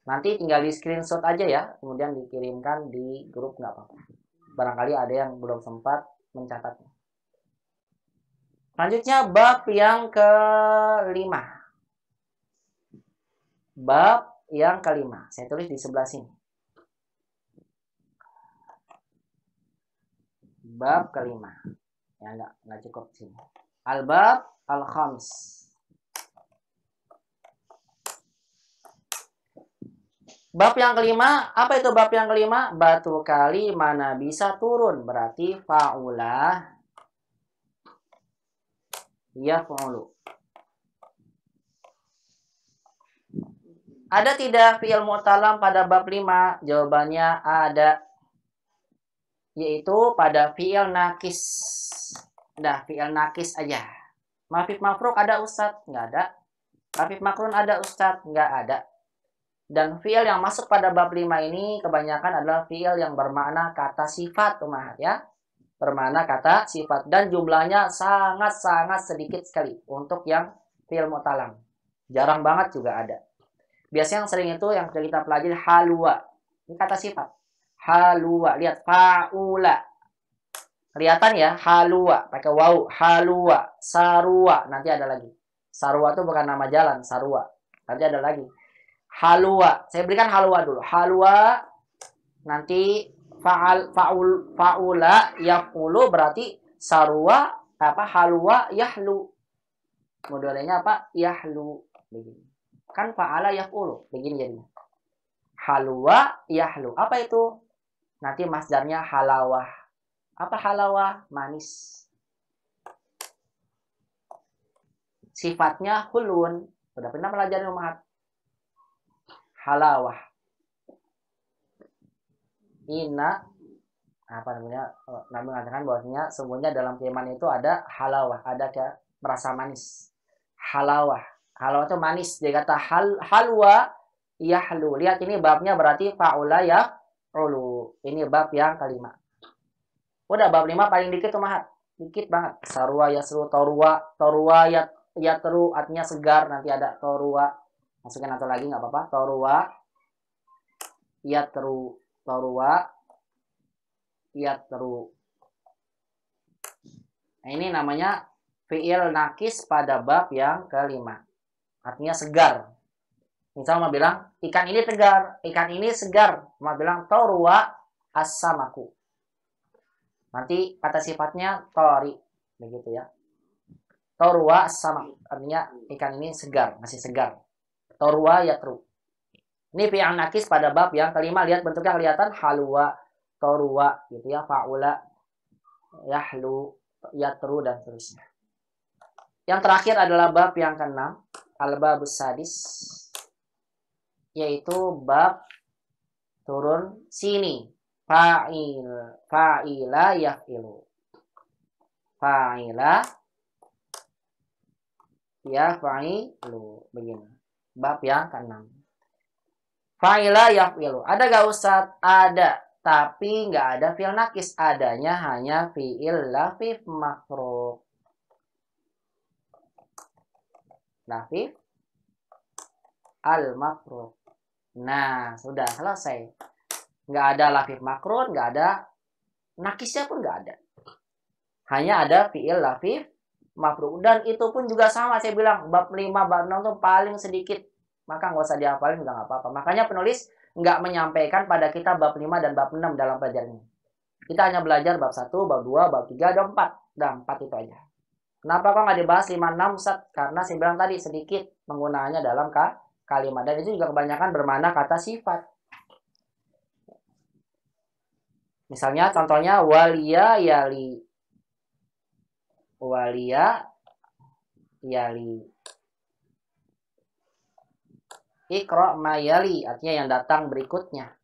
Nanti tinggal di screenshot aja ya, kemudian dikirimkan di grup nggak apa-apa. Barangkali ada yang belum sempat mencatatnya. Selanjutnya bab yang kelima. Bab yang kelima. Saya tulis di sebelah sini. Bab kelima. Ya nggak cukup sini. Al-bab al-khams. Bab yang kelima, apa itu bab yang kelima? Batu kali mana bisa turun, berarti fa'ula yaf'ulu. Ada tidak fi'il mu'tallam pada bab 5? Jawabannya ada. Yaitu pada fi'il nakis. Dah, fi'il nakis aja. Lafif mafruk ada Ustadz? Nggak ada. Lafif makrun ada Ustadz? Nggak ada. Dan fi'il yang masuk pada bab 5 ini kebanyakan adalah fi'il yang bermakna kata sifat, Umahat ya. Bermakna kata sifat. Dan jumlahnya sangat-sangat sedikit sekali untuk yang fi'il mu'tallam. Jarang banget juga ada. Biasanya yang sering itu yang kita pelajari halwa. Ini kata sifat. Halwa. Lihat, fa'ula. Kelihatan ya, halwa. Pakai waw. Halwa. Sarwa. Nanti ada lagi. Sarwa itu bukan nama jalan. Sarwa. Nanti ada lagi. Halwa. Saya berikan halwa dulu. Halwa. Nanti fa'ula yaf'ulu berarti sarwa apa halwa yahlu. Modelnya apa? Yahlu. Begini. Kan fa'ala yaf'ulu. Begini jadinya. Halwa yahlu. Apa itu? Nanti masdarnya halawah. Apa halawah? Manis. Sifatnya hulun. Sudah pernah pelajari Umahat? Halawah. Inna apa namanya? Nabi mengatakan bahwasanya semuanya dalam keimanan itu ada halawah, ada kayak merasa manis. Halawah. Halawah itu manis. Dia kata halwa yahlu. Lihat ini babnya berarti fa'ula yaf'ulu. Ini bab yang kelima. Udah bab 5 paling dikit Umahat. Dikit banget. Sarwa yasru torwa yatru artinya segar, nanti ada torwa. Masukin atau lagi nggak apa-apa. Torwa yatru torwa yatru. Nah, ini namanya fi'il nakis pada bab yang kelima. Artinya segar. Misal mau bilang, ikan ini tegar, ikan ini segar. Mau bilang, torwa as-samaku. Nanti kata sifatnya tori. Begitu ya. Torwa as-samaku. Artinya ikan ini segar, masih segar. Torwa yatru. Ini fi'il nakis pada bab yang kelima. Lihat bentuknya kelihatan. Halwa, torwa, gitu ya. Fa'ula, yahlu, yatru, dan seterusnya. Yang terakhir adalah bab yang keenam. Al-babus sadis. Yaitu bab turun sini. Fa'ila yaf'ilu. Fa'ila yaf'ilu. Begini. Bab yang keenam. Fa'ila yaf'ilu. Ada gak Ustaz? Ada. Tapi nggak ada fi'il nakis. Adanya hanya fi'il lafif makruh. Lafif al-makruh. Nah, sudah selesai. Nggak ada lafif makruh, nggak ada nakisnya pun nggak ada. Hanya ada fi'il lafif makruh. Dan itu pun juga sama, saya bilang bab 5, bab 6 itu paling sedikit. Maka nggak usah dihafalin, nggak apa-apa. Makanya penulis nggak menyampaikan pada kita bab 5 dan bab 6 dalam pelajaran ini. Kita hanya belajar bab 1, bab 2, bab 3, dan 4. Dan 4 itu aja. Kenapa kok nggak dibahas 5, 6, Ustaz? Karena saya bilang tadi sedikit penggunaannya dalam kalimat. Dan itu juga kebanyakan bermakna kata sifat. Misalnya contohnya waliya yali. Waliya yali. Iqra ma yali, artinya yang datang berikutnya.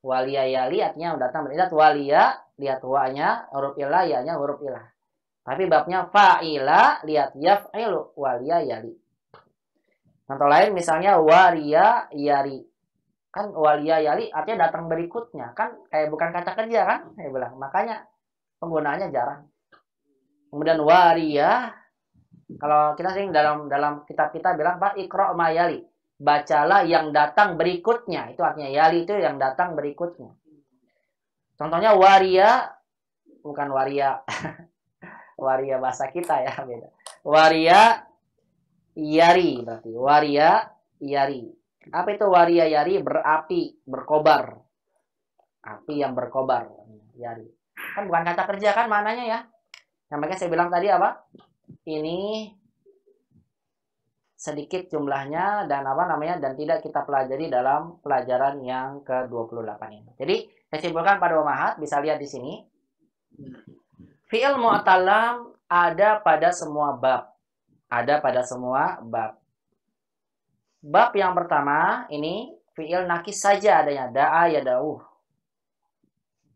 Waliya yali artinya yang datang berikutnya. Waliya, lihat wa-nya, huruf ilah, ya-nya huruf ilah. Tapi babnya fa'ila, lihat yaf'ilu, waliya yali. Contoh lain misalnya wariya yari. Kan waliya yali artinya datang berikutnya. Kan kayak bukan kata kerja kan? Saya bilang. Makanya penggunaannya jarang. Kemudian wariya, kalau kita sering dalam kitab kita bilang Pak iqra ma yali. Bacalah yang datang berikutnya. Itu artinya yali itu yang datang berikutnya. Contohnya waria, bukan waria. Waria bahasa kita ya, beda. Waria yari berarti. Waria yari. Apa itu waria yari? Berapi, berkobar. Api yang berkobar. Yari. Kan bukan kata kerja kan maknanya ya. Yang makanya saya bilang tadi apa? Ini sedikit jumlahnya dan dan tidak kita pelajari dalam pelajaran yang ke-28 ini. Jadi, saya simpulkan pada Umahat, bisa lihat di sini. Fi'il mu'talam ada pada semua bab. Ada pada semua bab. Bab yang pertama ini fi'il nakis saja adanya, da'a yada'uh.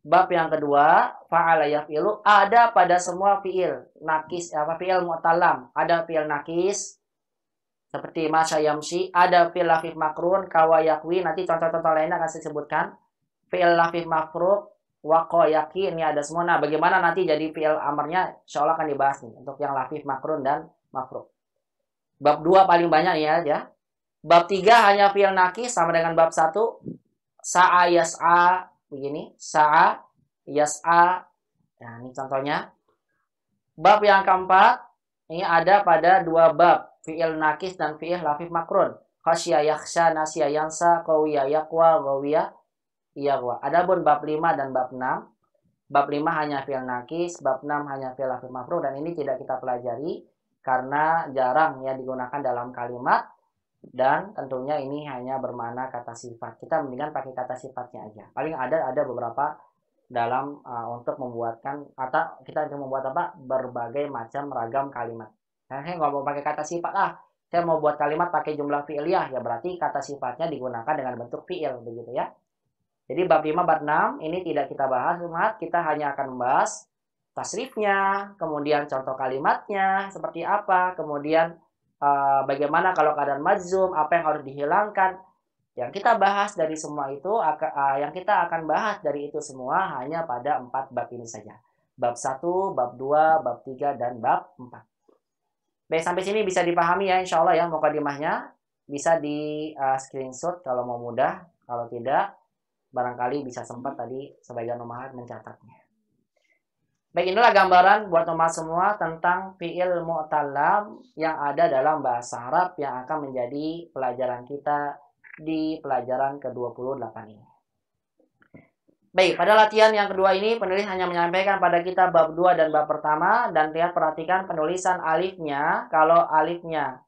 Bab yang kedua, fa'ala yaf'ilu, ada pada semua fi'il nakis, fi'il mu'talam, ada fi'il nakis seperti masya yamsi, ada fi'il lafif makrun, kawa yakwi, nanti contoh-contoh lainnya akan saya sebutkan. Fi'il lafif makruh, waqo yaki, ini ada semua. Nah, bagaimana nanti jadi fi'il amarnya, insyaallah akan dibahas nih untuk yang lafif makrun dan makruh. Bab 2 paling banyak ya aja. Bab 3 hanya fi'il nakis sama dengan bab 1. Sa'a yas'a, begini, sa'a yas'a. Nah, ini contohnya. Bab yang keempat ini ada pada 2 bab, fi'il nakis dan fi'il lafif makrun. Khasya yakhsha, nasya yansa, qawiya yaqwa, ghawiya yaqwa. Adapun bab 5 dan bab 6, bab 5 hanya fi'il nakis, bab 6 hanya fi'il lafif makrun, dan ini tidak kita pelajari karena jarang ya digunakan dalam kalimat. Dan tentunya ini hanya bermakna kata sifat. Kita mendingan pakai kata sifatnya aja. Paling ada beberapa dalam untuk membuatkan, atau kita untuk membuat berbagai macam ragam kalimat. Nah, saya nggak mau pakai kata sifat. Saya mau buat kalimat pakai jumlah fi'liyah. Ya berarti kata sifatnya digunakan dengan bentuk fi'il. Begitu ya. Jadi bab 5, bab 6 ini tidak kita bahas. Kita hanya akan membahas tasrifnya. Kemudian contoh kalimatnya seperti apa. Kemudian bagaimana kalau keadaan majzum, apa yang harus dihilangkan. Yang kita bahas dari semua itu, yang kita akan bahas dari itu semua hanya pada 4 bab ini saja. Bab 1, bab 2, bab 3, dan bab 4. Baik, sampai sini bisa dipahami ya insya Allah ya mukadimahnya. Bisa di screenshot kalau mau mudah, kalau tidak Barangkali bisa sempat tadi sebagian umahat mencatatnya. Baik, inilah gambaran buat umat semua tentang fi'il mu'tallam yang ada dalam bahasa Arab yang akan menjadi pelajaran kita di pelajaran ke-28 ini. Baik, pada latihan yang kedua ini penulis hanya menyampaikan pada kita bab 2 dan bab pertama, dan lihat perhatikan penulisan alifnya. Kalau alifnya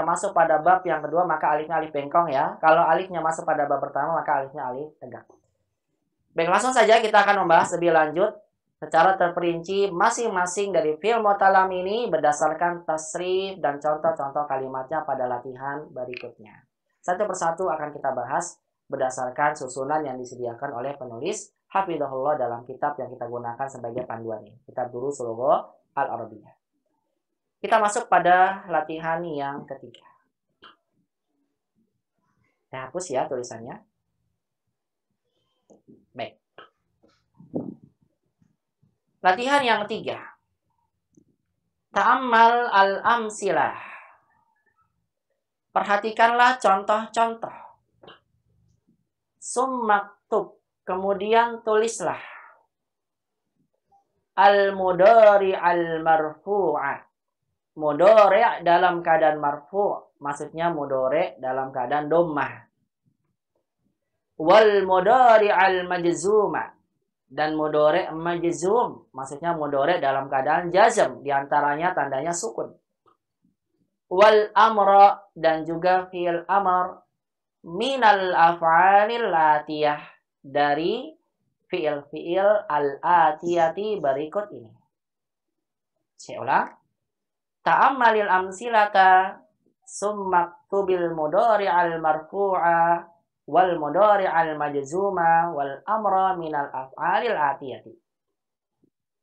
masuk pada bab yang kedua maka alifnya alif bengkong ya. Kalau alifnya masuk pada bab pertama maka alifnya alif tegak. Baik, langsung saja kita akan membahas lebih lanjut secara terperinci masing-masing dari fi'il mu'tallam ini berdasarkan tasrif dan contoh-contoh kalimatnya pada latihan berikutnya. Satu persatu akan kita bahas berdasarkan susunan yang disediakan oleh penulis hafizahullah dalam kitab yang kita gunakan sebagai panduan ini. Kitab Durus Lughah Al-Arabiyyah. Kita masuk pada latihan yang ketiga. Saya hapus ya tulisannya. Baik. Latihan yang ketiga. Ta'ammal al-amsilah. Perhatikanlah contoh-contoh. Summaktub. Kemudian tulislah. Al-mudari al-marfu'a. Mudari' dalam keadaan marfu'. Maksudnya mudari' dalam keadaan dhammah. Wal mudari' al-majzuma. Dan mudhari' majzum, maksudnya mudhari' dalam keadaan jazm, diantaranya tandanya sukun. Wal amra, dan juga fi'il amr, minal af'alil atiyah, dari fi'il-fi'il al-atiyati berikut ini. Saya ulang. Ta'ammalil amsilata, summaktubil mudhari' al-marfu'a, wal mudhari' al majzuma wal amra minal af'alil atiyati.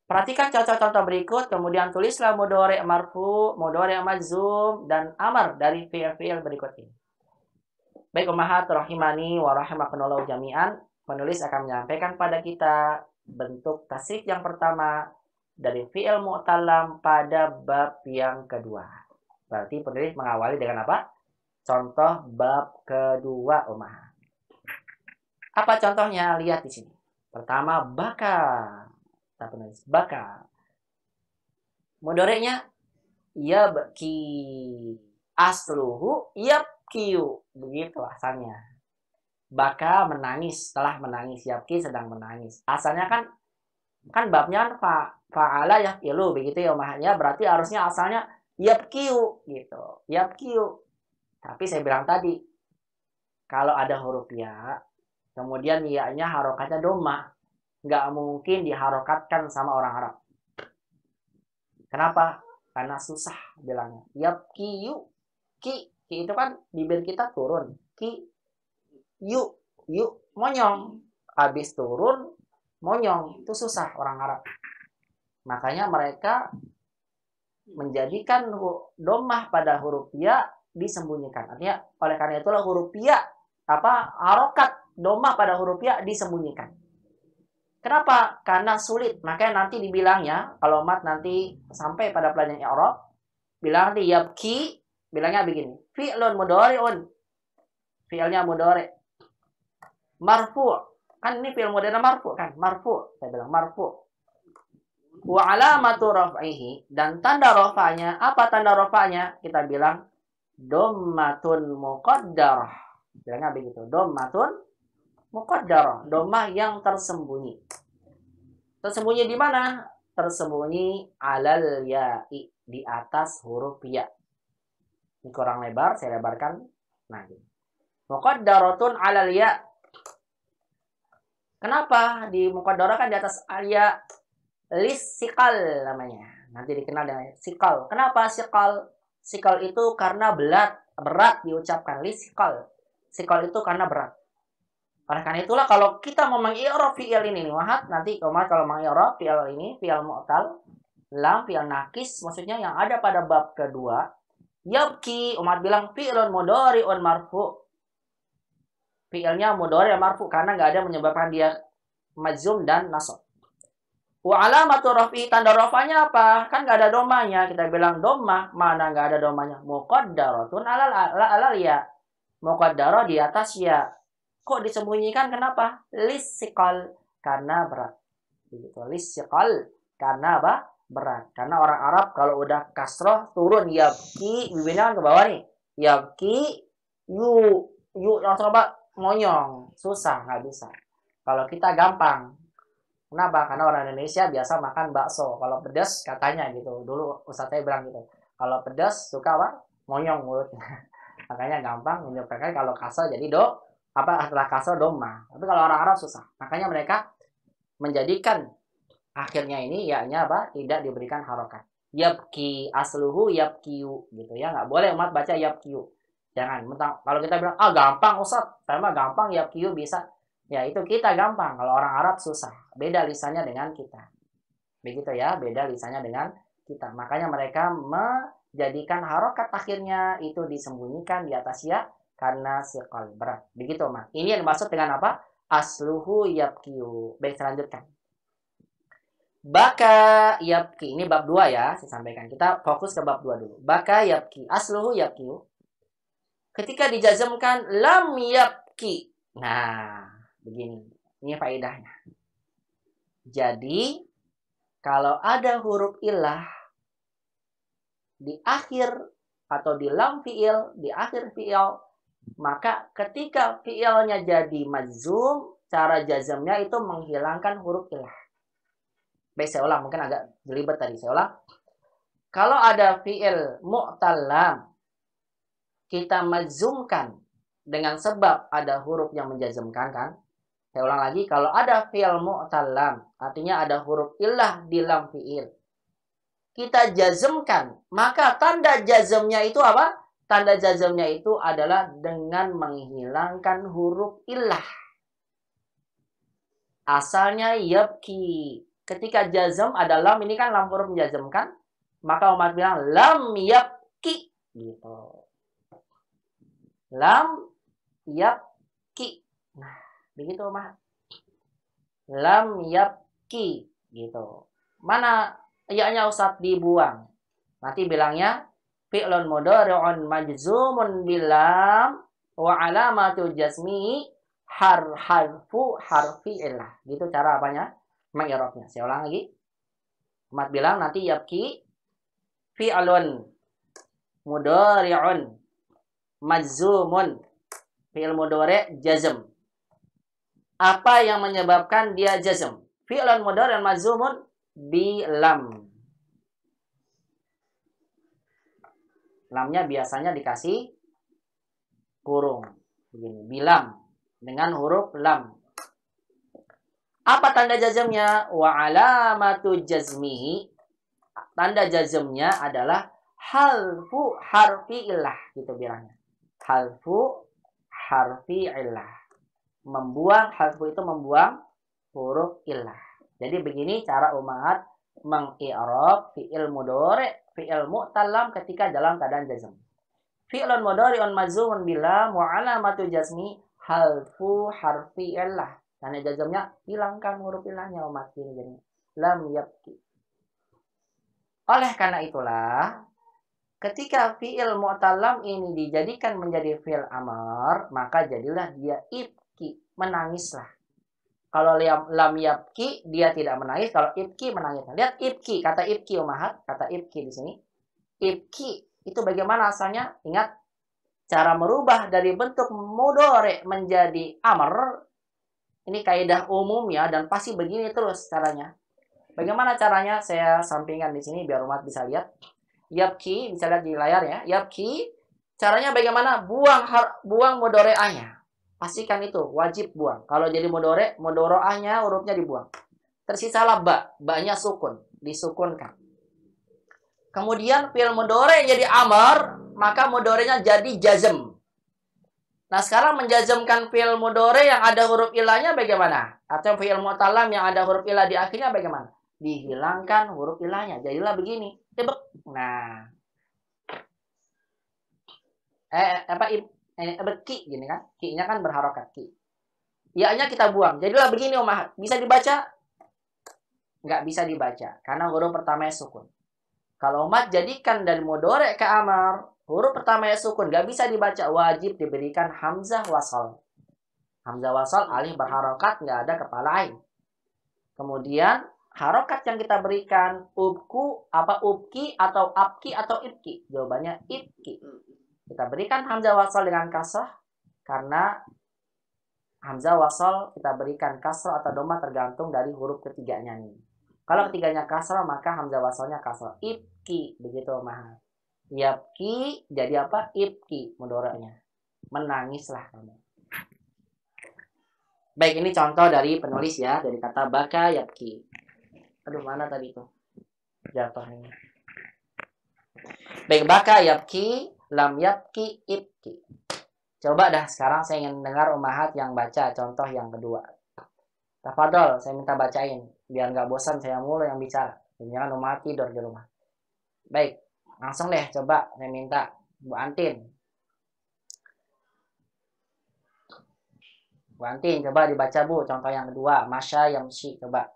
Perhatikan contoh-contoh berikut, kemudian tulislah mudhari' marfu, mudhari' majzum dan amr dari fi'il-fi'il berikut ini. Baik ummahat rahimani wa rahimakumullah jami'an, penulis akan menyampaikan pada kita bentuk tasrif yang pertama dari fi'il mu'tallam pada bab yang kedua. Berarti penulis mengawali dengan apa? Contoh bab kedua ummahat. Apa contohnya? Lihat di sini. Pertama, baka. Kita penulis baka. Mudhari'nya yabki. Asluhu yabkiyu. Begitu asalnya. Baka menangis, setelah menangis. Yabki sedang menangis. Asalnya kan babnya fa'ala yaf'ilu, begitu ya umahannya. Berarti harusnya asalnya yabkiyu gitu. Yabkiyu. Tapi saya bilang tadi, kalau ada huruf ya, kemudian ya-nya harokatnya dhammah, nggak mungkin diharokatkan sama orang Arab. Kenapa? Karena susah bilangnya. Yabki yu, ki itu kan bibir kita turun, ki yu monyong, habis turun monyong, itu susah orang Arab. Makanya mereka menjadikan dhammah pada huruf ya disembunyikan. Artinya oleh karena itulah huruf ya harokat dhammah pada huruf ya disembunyikan. Kenapa? Karena sulit. Makanya nanti dibilangnya, kalau mat nanti sampai pada pelajaran i'rab, bilang nanti yabki, bilangnya begini. Fi'lun mudhari'un. Fi'ilnya mudhari'. Marfu'. Kan ini fi'il mudhari' marfu' kan? Marfu'. Saya bilang marfu'. Wa alamatu raf'ihi. Dan tanda rafa'nya. Apa tanda rafa'nya? Kita bilang dhammatun muqaddarah. Bilangnya begitu. Dhammatun muqaddarah. Dhammah yang tersembunyi. Tersembunyi di mana? Tersembunyi alal ya'i. Di atas huruf ya. Ini kurang lebar. Saya lebarkan. Nah, gitu. Muqaddaratun alal ya. Kenapa? Di muqaddarah kan di atas ya. Lisikal namanya. Nanti dikenal dengan sikal. Kenapa sikal? Sikal itu karena berat diucapkan. Lisikal. Sikal itu karena berat. Oleh karena itulah kalau kita mau meng-i'rab fi'il ini nih, wahat nanti kalau meng-i'rab fi'il ini, fi'il mu'tal, lam, fi'il nakis, maksudnya yang ada pada bab kedua, yabki, umat bilang fi'ilun mudhari'un marfu'. Fi'ilnya mudhari' marfu' karena nggak ada menyebabkan dia majzum dan nasab. Wa alamatu raf'i, tanda rafa'nya apa? Kan nggak ada domanya. Kita bilang dhammah, mana nggak ada domanya? Muqaddaratun alal ya. Muqaddarah di atas ya. Kok disembunyikan? Kenapa? Lisikol, karena berat. Begitu. Lisikol, karena apa? Berat. Karena orang Arab kalau udah kasroh turun yabki, bibirnya kan ke bawah nih. Yabki, yu langsung apa? Monyong, susah, nggak bisa. Kalau kita gampang. Kenapa? Karena orang Indonesia biasa makan bakso. Kalau pedas katanya gitu. Dulu Ustaz saya bilang gitu. Kalau pedas suka apa? Monyong mulutnya. Makanya gampang menyebabkan kalau kasar jadi setelah kasar doma. Tapi kalau orang Arab susah. Makanya mereka menjadikan akhirnya ini yaknya apa? Tidak diberikan harokat. Yabki asluhu yabkiyu gitu ya. Nggak boleh umat baca yabkiyu. Jangan. Kalau kita bilang gampang Ustaz, saya mah gampang yabkiyu bisa. Ya itu kita gampang. Kalau orang Arab susah. Beda lisannya dengan kita. Begitu ya. Beda lisannya dengan kita. Makanya mereka menjadikan harokat akhirnya itu disembunyikan di atas ya karena siqal berat. Begitu Mas. Ini yang dimaksud dengan apa? Asluhu yabkiyu. Baik, selanjutkan. Baka yabki. Ini bab 2 ya, saya sampaikan. Kita fokus ke bab 2 dulu. Baka yabki. Asluhu yabkiyu. Ketika dijazmkan lam yabki. Nah, begini. Ini faedahnya. Jadi, kalau ada huruf ilah di akhir atau di lam fi'il, di akhir fi'il, maka ketika fi'ilnya jadi majzum, cara jazmnya itu menghilangkan huruf ilah. Baik, saya ulang, mungkin agak jelibet tadi. Saya ulang. Kalau ada fi'il mu'tal lam, kita majzumkan dengan sebab ada huruf yang menjazmkan kan? Saya ulang lagi, kalau ada fi'il mu'tal lam, artinya ada huruf ilah di lam fi'il, kita jazmkan, maka tanda jazmnya itu apa? Tanda jazmnya itu adalah dengan menghilangkan huruf ilah. Asalnya yabki. Ketika jazm ada lam, ini kan lam huruf menjazmkan, maka umat bilang lam yabki gitu. Lam yabki. Nah, begitu umat. Lam yabki gitu. Mana ya-nya Ustaz dibuang? Nanti bilangnya fi'lun mudhari'un majzumun bilam wa alamatu jazmi harfu harfi illah. Gitu cara apanya? Mengirobnya. Saya ulang lagi. Umat bilang nanti yabki fi'lun mudhari'un majzumun, fi'il mudhari' jazm. Apa yang menyebabkan dia jazm? Fi'lun mudhari'un majzumun bilam. Lamnya biasanya dikasih kurung. Begini, bilam. Dengan huruf lam. Apa tanda jazmnya? Wa alamatu jazmihi. Tanda jazmnya adalah halfu harfi illah. Gitu bilangnya. Halfu harfi illah. Membuang, halfu itu membuang huruf illah. Jadi begini cara ummahat mengi'rab fi'il mudhari', fi'il mu'tal lam ketika dalam keadaan jazm. Fi'lun mudhari'un majzumun bilam wa alamatu jazmi halfu harfi illah. Karena jazmnya hilangkan huruf ilahnya umat ini jadi lam yabki. Oleh karena itulah ketika fi'il mu'tal lam ini dijadikan menjadi fi'il amar, maka jadilah dia ibki, menangislah. Kalau lam yabki dia tidak menangis, kalau ibki menangis. Lihat ibki, kata ibki umahat, kata ibki di sini. Ibki itu bagaimana asalnya? Ingat cara merubah dari bentuk mudhari menjadi amr. Ini kaidah umum ya dan pasti begini terus caranya. Bagaimana caranya? Saya sampingkan di sini biar umat bisa lihat. Yabki, bisa lihat di layar ya. Yabki, caranya bagaimana? Buang mudhari'ahnya. Pastikan itu, wajib buang. Kalau jadi mudhari'ahnya hurufnya dibuang. Tersisalah ba-nya sukun, disukunkan. Kemudian fi'il mudhari' jadi amar, maka mudhari'nya jadi jazm. Nah, sekarang menjazmkan fi'il mudhari' yang ada huruf ilahnya bagaimana? Atau fi'il mu'tal lam yang ada huruf ilah di akhirnya bagaimana? Dihilangkan huruf ilahnya. Jadilah begini. Tebek. Nah. Ki gini kan, ki-nya kan berharokat ki. Ya-nya kita buang. Jadilah begini umat. Bisa dibaca? Nggak bisa dibaca karena huruf pertamanya sukun. Kalau umat jadikan dari mudhari' ke amar, huruf pertamanya sukun, nggak bisa dibaca, wajib diberikan hamzah wasal. Hamzah wasal, alif berharokat, nggak ada kepala ain. Kemudian harokat yang kita berikan, ubku, ubki atau abki atau ibki. Jawabannya ibki. Kita berikan hamzah wasal dengan kasrah karena hamzah wasal kita berikan kasrah atau dhamma tergantung dari huruf ketiganya nih. Kalau ketiganya kasrah maka hamzah wasalnya kasrah. Ibki, begitu Maha. Yabki jadi apa? Ibki mudoranya. Menangislah kamu. Baik, ini contoh dari penulis ya, dari kata baka yabki. Aduh, mana tadi tuh? Jatuh ini. Baik, baka yabki, lam yabki, ibki. Coba dah, sekarang saya ingin dengar umahat yang baca contoh yang kedua. Tafadol, saya minta bacain. Biar nggak bosan saya mulu yang bicara. Jangan umahat tidur di rumah. Baik, langsung deh coba saya minta Bu Antin. Bu Antin, coba dibaca Bu, contoh yang kedua. Masya yamsi, coba.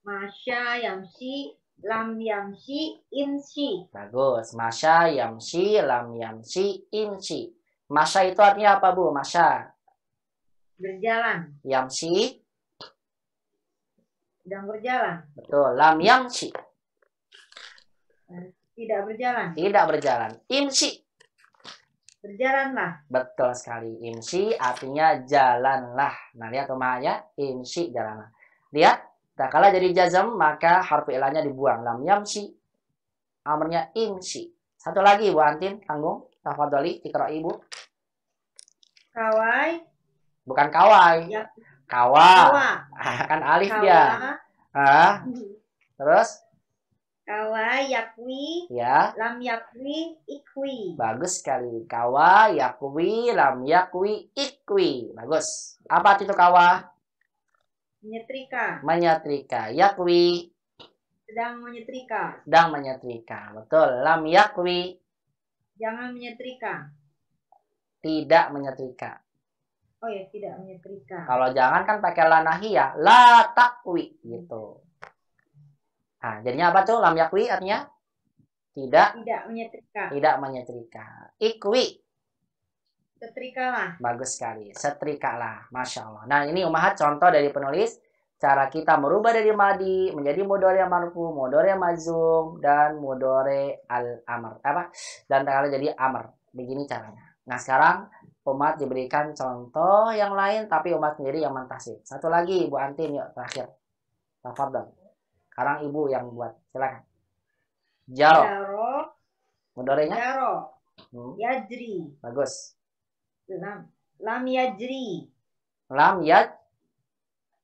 Masya yamsi, lam yamsi, insi. Bagus. Masya yamsi, lam yamsi, insi. Masya itu artinya apa Bu? Masya. Berjalan. Yamsi. Sedang berjalan. Betul. Lam yamsi. Tidak berjalan. Tidak berjalan. Imsi. Berjalanlah. Betul sekali. Imsi artinya jalanlah. Nah, lihat ya. Imsi jalanlah. Lihat. Nah, kalau jadi jazm, maka harfu ilahnya dibuang. Lam yamsi. Amrnya imsi. Satu lagi, Bu Antin. Tanggung. Tafadholi. Ikra ibu. Kawai. Bukan kawai. Ya. Kawa. Kawa. Kan alif Kawa. dia. Terus? Kawa yakwi. Ya. Lam yakwi ikwi. Bagus sekali. Kawa yakwi lam yakwi ikwi. Bagus. Apa itu kawa? Menyetrika. Menyetrika. Yakwi. Sedang menyetrika. Sedang menyetrika. Betul. Lam yakwi. Jangan menyetrika. Tidak menyetrika. Oh ya, tidak menyetrika. Kalau jangan kan pakai la nahiyah. La takwi. Gitu. Nah, jadinya apa tuh? Lam yakwi artinya? Tidak. Tidak menyetrika. Tidak menyetrika. Ikwi. Setrikalah. Bagus sekali. Setrikalah. Masya Allah. Nah, ini umahat contoh dari penulis. Cara kita merubah dari madi menjadi mudhari marfu, mudhari mazum, dan mudhari al-amr. Dan kalau jadi amr. Begini caranya. Nah, sekarang umat diberikan contoh yang lain, tapi umat sendiri yang mentasib. Satu lagi, Bu Antin, yuk terakhir. Tafadhol. Sekarang ibu yang buat. Silakan. Jaro. Jaro. Mudhari'nya? Jaro. Yajri. Bagus. Lam yajri. Lam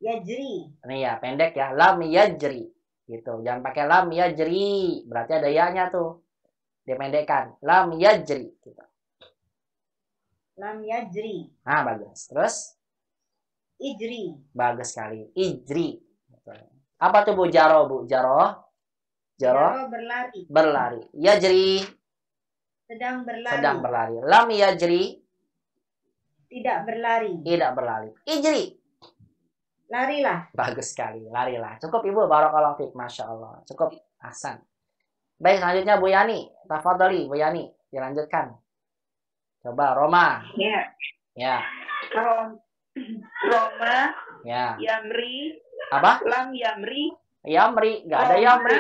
Yajri. Ini ya, pendek ya. Lam yajri. Gitu. Jangan pakai lam yajri. Berarti ada ya-nya tuh. Dipendekkan. Lam yajri. Gitu. Lam yajri. Nah, bagus. Terus? Ijri. Bagus sekali. Ijri. Apa tuh Bu Jaro, Bu? Jaro? Jaro berlari. Berlari. Yajri. Sedang berlari. Sedang berlari. Lam yajri. Tidak berlari. Tidak berlari. Ijri. Larilah. Bagus sekali. Larilah. Cukup Ibu. Barakallahu fiik. Masya Allah. Cukup. Ahsan. Baik, selanjutnya Bu Yani. Tafadholi, Bu Yani. Dilanjutkan. Coba Roma. Ya. Ya. Roma. Ya. Yamri. Apa? Lam yamri. Yamri. Nggak ada Roma. Yamri.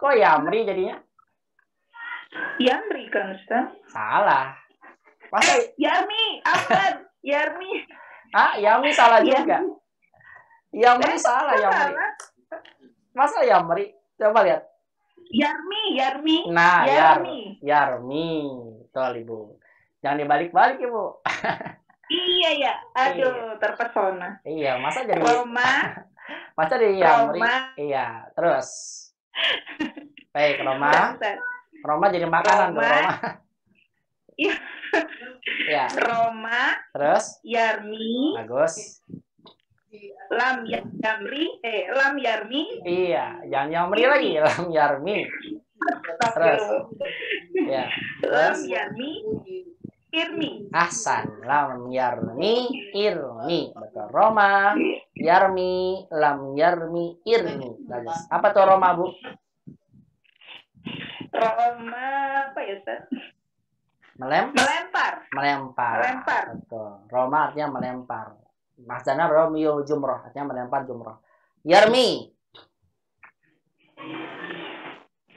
Kok Yamri jadinya? Yamri kan Ustaz? Salah. Masa Yarmi. Apa? Yarmi. Yamri salah juga. Yamri salah, Yamri. Masa Yamri? Coba lihat. Yarmi. Nah, Yarmi. Yarmi. Betul, Ibu. Jangan dibalik-balik, Ibu. Iya ya. Aduh, terpesona. Iya, masa jadi Roma. masa jadi Yamri? Roma. Iya, terus. Baik, Roma. Roma jadi makanan tuh, Roma. Iya. Ya. Roma. Terus? Yarmi. Bagus. Lam yamri. Lam yarmi. Iya, jangan Yamri lagi, Lam Yarmi. Terus? Ya. Lam Terus? yarmi. Irmi. Ahsan. Lam Yarmi Irmi. Betul. Roma. Yarmi. Lam Yarmi Irmi. Bagus. Apa tuh Roma, Bu? Roma apa ya Ustaz? Melempar. Melempar. Betul. Roma artinya melempar. Masdarnya ramyul jumroh, artinya melempar jumroh. Yarmi.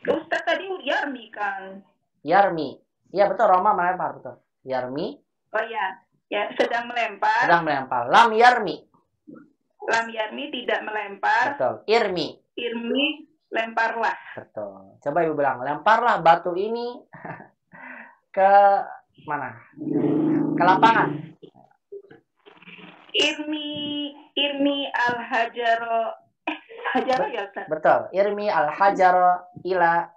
Ustaz tadi yarmi kan. Yarmi. Iya betul, Roma melempar, betul. Yarmi. Oh ya. Ya, sedang melempar. Sedang melempar. Lam yarmi. Lam yarmi tidak melempar. Betul. Irmi. Irmi lemparlah. Betul. Coba Ibu bilang, lemparlah batu ini ke mana? Ke lapangan. Irmi al-hajaro. Hajaro ya Ustaz? Betul. Irmi al-hajaro ila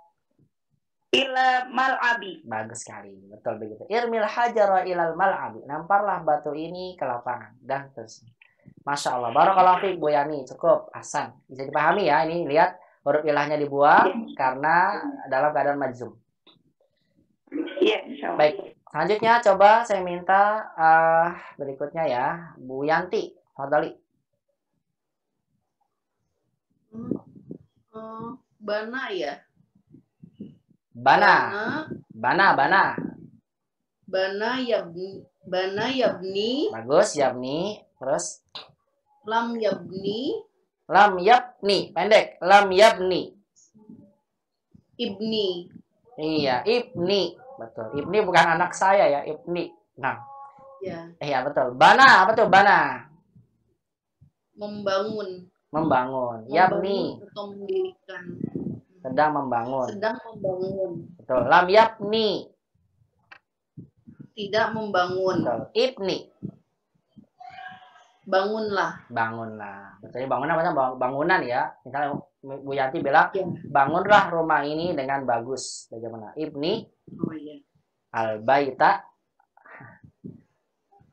mal'abi. Bagus sekali. Betul begitu. Irmil hajara ilal mal'abi. Lemparlah batu ini ke lapangan. Dan terus. Masya Allah. Barakallahu fiik Bu Yani. Cukup. Ahsan. Bisa dipahami ya. Ini lihat huruf ilahnya dibuang karena dalam keadaan majzum. Iya, insyaallah. Baik. Selanjutnya coba saya minta berikutnya ya. Bu Yanti. Fadhali. Bana ya. Bana. Bana yabni. Bagus, yabni. Terus Lam yabni. Pendek. Lam yabni. Ibni. Iya, ibni. Betul. Ibni bukan anak saya ya, ibni. Nah. Ya. Iya, betul. Bana, apa tuh bana? Membangun. Yabni. Atau mendirikan. Sedang membangun. Betul. Lam yabni. Tidak membangun. Betul. Ibni. Bangunlah. Betul. Bangunan apa? Bangunan ya. Misalnya Bu Yanti bilang, bangunlah rumah ini dengan bagus. Bagaimana? Ibni. Oh iya. Al-baita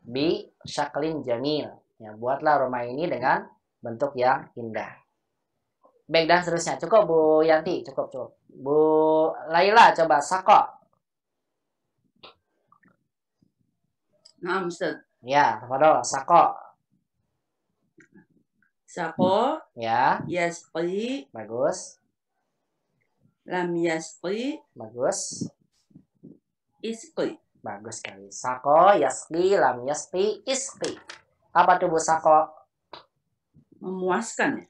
bi syaklin jamil. Ya, buatlah rumah ini dengan bentuk yang indah. Baik, dan seterusnya. Cukup Bu Yanti, cukup. Bu Laila coba sako. Nah, Ustaz. Ya, Fadol, sako. Sako. Ya. Yasqi. Bagus. Lam yasqi. Bagus. Isqi. Bagus sekali. Sako, yasqi, lam yasqi, isqi. Apa tuh Bu sako? Memuaskan ya?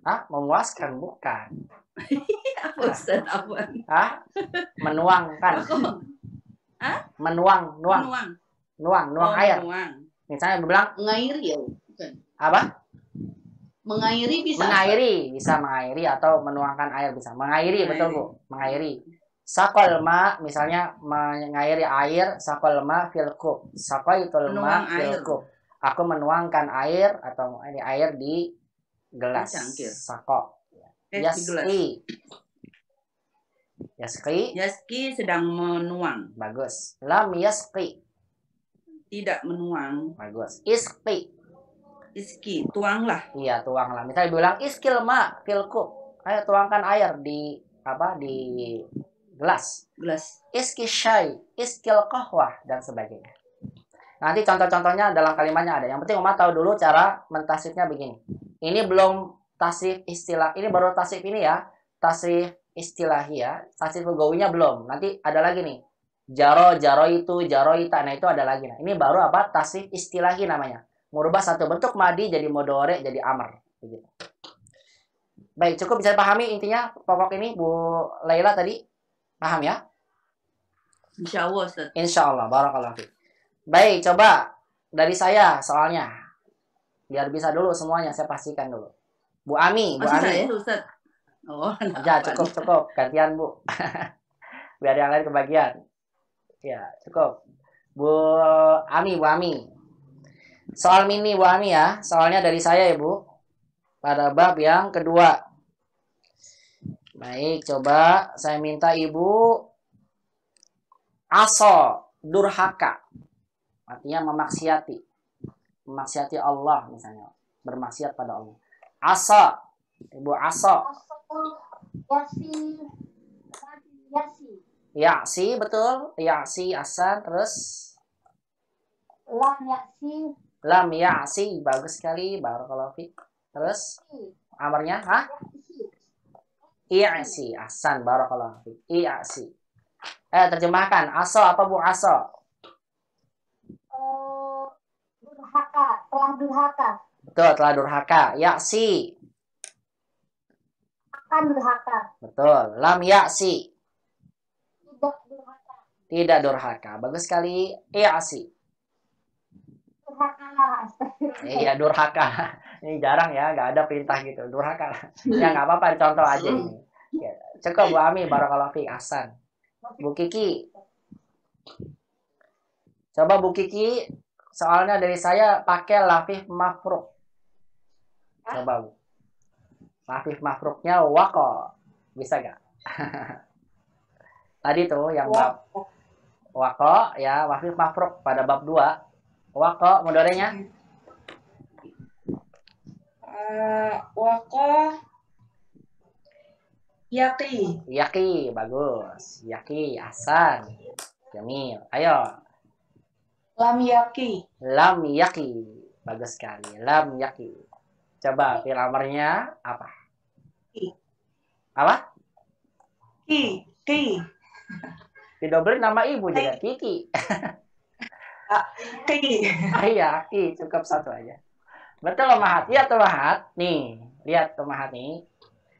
Hah? Memuaskan? Bukan. Apa Ustaz? Apa? Hah? Menuangkan. Hah? Nuang air. Menuang. Misalnya bilang Mengairi ya, bukan. apa? Mengairi bisa. Bisa mengairi atau menuangkan air bisa. Mengairi. Betul Bu, mengairi. Sakol ma misalnya mengairi air, sakol ma fil kub. Sakaitul ma fil kub. Aku menuangkan air atau ini air di gelas. Sako. Yasqi sedang menuang. Bagus. Lam yasqi. Tidak menuang. Bagus. Isqi. Tuanglah. Iya, tuanglah. Misalnya bilang iskil ma fil kub. Ayo tuangkan air di gelas. Iski syai, iskil qahwah dan sebagainya. Nanti contoh-contohnya dalam kalimatnya ada. Yang penting Uma tahu dulu cara mentasrifnya begini. Ini belum tasrif istilah. Ini baru tasrif ini ya. Tasrif istilahi ya. Tasrif lugawinya belum. Nanti ada lagi nih. Jaro itu, jaroita. Nah itu ada lagi. Nah ini baru apa? Tasrif istilahi namanya. Merubah satu bentuk madi jadi modore jadi amr. Begitu. Baik, cukup bisa dipahami intinya pokok ini Bu Laila tadi. Paham ya? Insyaallah Ustaz. Insyaallah. Barakallahu fiik. Baik, coba dari saya soalnya. Biar bisa dulu semuanya saya pastikan dulu. Bu Ami. Saya Ustaz. Oh, ya cukup. Gantian Bu. Biar yang lain kebagian. Ya, cukup. Bu Ami. Soal mini Bu Ami ya. Soalnya dari saya ya Bu. Pada bab yang kedua. Baik, coba saya minta Ibu aso durhaka. Artinya memaksiati. Memaksiati Allah misalnya. Bermaksiat pada Allah. Asa. Ibu asa. Yasi, betul. Yasi, asan. Terus. Lam yasi. Bagus sekali. Barakallahu fiik. Terus. Amarnya. Hah? I'si. Asan. Barakallahu fiik. I'si. Terjemahkan. Aso apa Bu Aso? Durhaka, telah durhaka, Betul, telah durhaka. Yaksi. akan durhaka, Betul. Lam yaksi. tidak durhaka, Tidak durhaka. Bagus sekali. Yaksi. durhakalah, astagfirullah. Iya, durhaka. Ini jarang ya, nggak ada perintah gitu. Durhaka. Ya, nggak apa-apa, contoh aja ini. Ya, cukup Bu Ami, barakallahu fiik. Ahsan. Bu Kiki. Coba Bu Kiki, soalnya dari saya pakai lafif mafruk. Coba Bu. Lafif mafruknya wako. Bisa nggak? Tadi tuh yang bab wako, ya, lafif mafruk pada bab 2. Wako, mudorenya? Wako yaki. Yaki, bagus. Yaki, ahsan. Jamil. Ayo. Lam yaki. Lam yaki. Bagus sekali. Lam yaki. Coba fi'il amarnya apa? Ki. Apa? Ki. Didobelin nama ibu juga. Kiki. Ki. Iya, Ki. Cukup satu aja. Betul loh Mahat. Lihat tuh Mahat. Nih. Lihat tuh Mahat nih.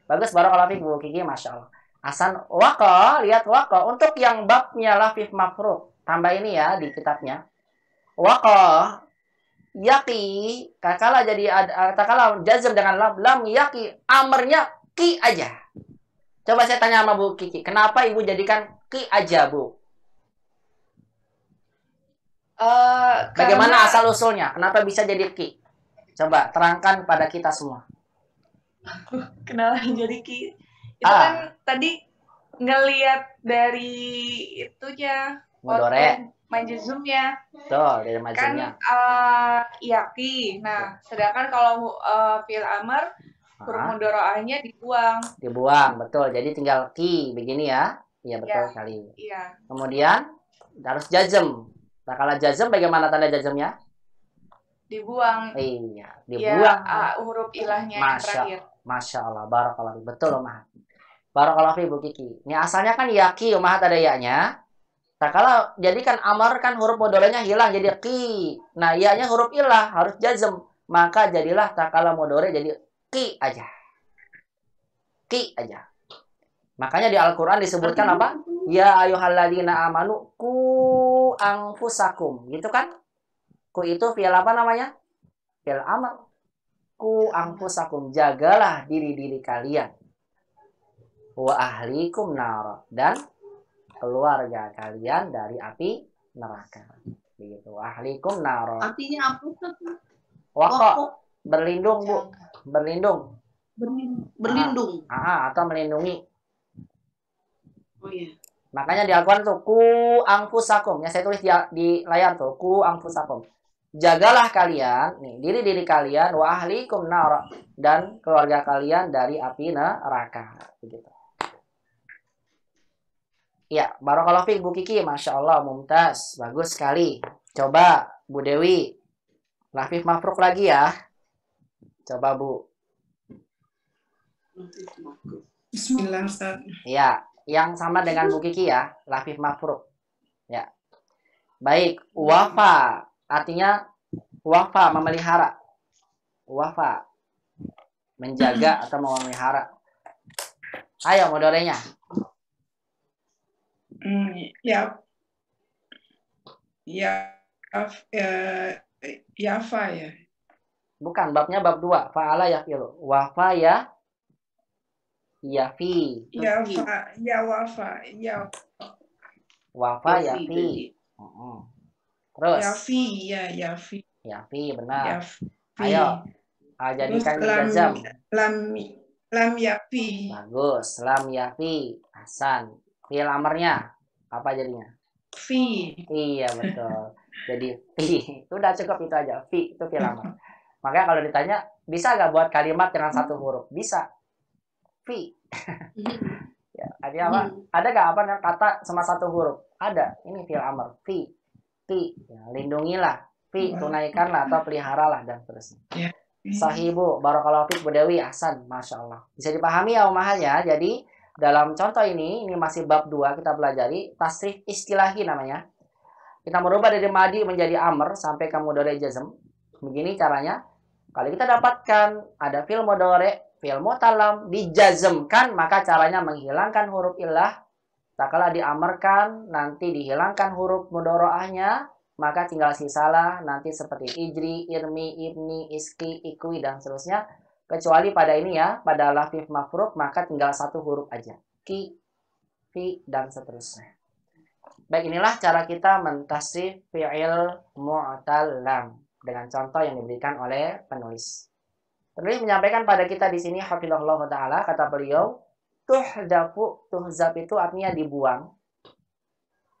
Bagus barakallahu fiik Bu Kiki. Masya Allah. Hasan wako. Lihat wako. Untuk yang babnya lafif mafruk. Tambah ini ya di kitabnya. Wako. Yaki. Kakala jadi kakala jazm dengan lam yaki. Amarnya ki aja. Coba saya tanya sama Bu Kiki. Kenapa ibu jadikan ki aja Bu? Bagaimana asal usulnya? Kenapa bisa jadi ki? Coba terangkan pada kita semua. Kenapa jadi ki? Itu kan tadi ngelihat dari itunya. Mudore. Majzumnya. Betul, dari Kan majzumnya. yaki. Nah, sedangkan kalau fi'il amar huruf mudhari'ahnya dibuang. Dibuang, betul. Jadi tinggal ki begini ya. Iya betul Ya. sekali. Iya. Kemudian harus jazm. Nah, kalau jazm bagaimana tanda jazmnya? Dibuang. Iya, Ya, dibuang. huruf ilahnya yang terakhir. Masya Allah, barakallahu fiik. Betul Mahat. Barakallahu fiik Bu Kiki. Ini asalnya kan yaki, Mahat ada ya-nya. Nah, kalau jadikan amar kan huruf mudorenya hilang jadi ki. Nah, ya-nya huruf ilah harus jazm. Maka jadilah takala mudore jadi ki aja. Ki aja. Makanya di Al-Qur'an disebutkan apa? Ya ayyuhalladzina amanu ku anfusakum. Gitu kan? Ku itu fi'il apa namanya? Fi'il amar. Ku anfusakum. Jagalah diri-diri kalian. Wa ahlikum nar. Dan keluarga kalian dari api neraka. Begitu. Ahlikum nar. Artinya apa Ustaz? Wako. Berlindung, Bu. Berlindung. Berlindung. Atau melindungi. Oh iya. Makanya di Al-Quran tuh ku anfusakum. Ya saya tulis di layar tuh ku anfusakum. Jagalah kalian, nih, diri-diri kalian wa ahlikum nar dan keluarga kalian dari api neraka. Begitu. Ya, barakallahu fiik Bu Kiki, Masya Allah, mumtaz, bagus sekali. Coba Bu Dewi, lafif mafruk lagi ya. Coba Bu. Bismillah Ustaz. Ya, yang sama dengan Bu Kiki ya, lafif mafruk. Ya. Baik, wafa artinya wafa memelihara. Wafa menjaga atau memelihara. Ayo mudorenya. Yafa ya. Bukan, babnya bab 2. Fa'ala yafilu. Wafa ya yafi. Wafa yafi. Terus. Yafi, benar. Ayo. Jadikan jazam. Lam yafi. Bagus. Lam yafi. Hasan. Fi'il amarnya apa jadinya? Fi. Iya, betul. Jadi fi. Udah cukup itu aja. Fi itu fi'il amar. Makanya kalau ditanya, bisa nggak buat kalimat dengan satu huruf? Bisa. Fi. Ya, artinya apa? Ada nggak apa kata sama satu huruf? Ada. Ini fi'il amar. Fi. Fi. Ya, lindungilah. Fi. Tunaikanlah atau peliharalah dan seterusnya. Ya. Sahibu. Barakallahu fiik Bu Dewi. Ahsan. Masya Allah. Bisa dipahami ya Ummahat ya. Jadi dalam contoh ini masih bab 2 kita pelajari tasrif istilahi namanya. Kita merubah dari madi menjadi amr sampai ke mudhari jazm. Begini caranya. Kalau kita dapatkan ada fi'il mudhari, fi'il mutalam dijazmkan, maka caranya menghilangkan huruf illah. Tak kala diamarkan nanti dihilangkan huruf mudhari'ahnya, maka tinggal sisalah nanti seperti ijri, irmi, ibni, iski, ikwi dan seterusnya. Kecuali pada ini ya, pada lafif mafruq maka tinggal satu huruf aja. Ki, fi dan seterusnya. Baik, inilah cara kita mentasrif fi'il mu'tallam dengan contoh yang diberikan oleh penulis. Penulis menyampaikan pada kita di sini hafizahullah taala, kata beliau, tuhzab itu artinya dibuang.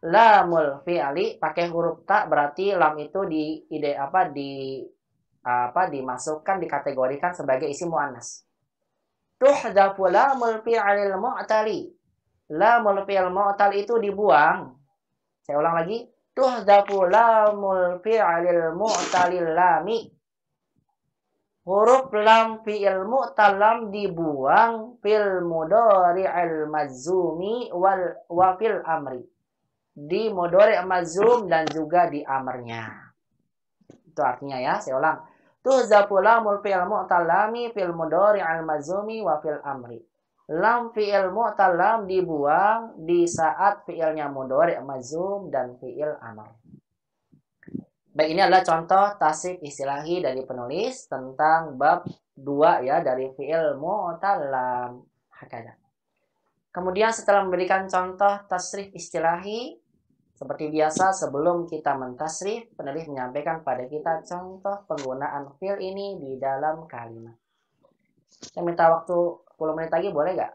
Lamul fi'li pakai huruf ta berarti lam itu dimasukkan dikategorikan sebagai isim muannas. Tuhzafu lamul fi'lil mu'tali. Lamul fi'il mu'tal itu dibuang. Saya ulang lagi. Tuhzafu lamul fi'lil mu'talil lami. Huruf lam fi'il mu'talam dibuang fil mudhari'il mazumi wa fil amri. Di mudhari' mazum dan juga di amarnya. Itu artinya ya, saya ulang. Tuhzafu lamul fi'il mu'talami fil mudhari'il mazumi wa fil amri. Lam fi'il mu'talam dibuang di saat fi'ilnya mudhari' mazum dan fi'il amr. Baik, ini adalah contoh tasrif istilahi dari penulis tentang bab 2 ya dari fi'il mu'talam. Hakada. Kemudian setelah memberikan contoh tasrif istilahi, seperti biasa sebelum kita mentasrif, penulis menyampaikan pada kita contoh penggunaan fi'il ini di dalam kalimat. Saya minta waktu 10 menit lagi boleh nggak?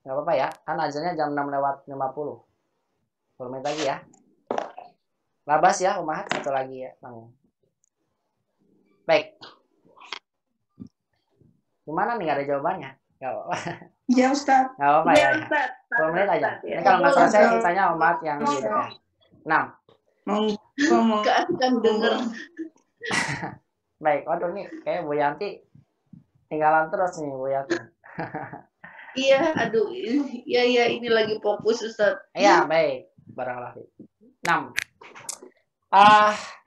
Nggak apa-apa ya, kan azannya jam 6:50. 10 menit lagi ya. Labas ya, Umahat, satu lagi ya. Baik. Gimana nih, nggak ada jawabannya? Nggak apa-apa. Ya Ustaz. Nggak apa-apa ya. 10 menit aja. Ini kalau nggak selesai, sisanya Umahat yang di depan. 6. Ngomong. Kan denger. Baik, waduh nih, kayak Bu Yanti tinggalan terus nih Bu Yanti. Iya, aduh. Iya, ini lagi fokus Ustaz. Iya, baik. Barakallahu fiik. 6.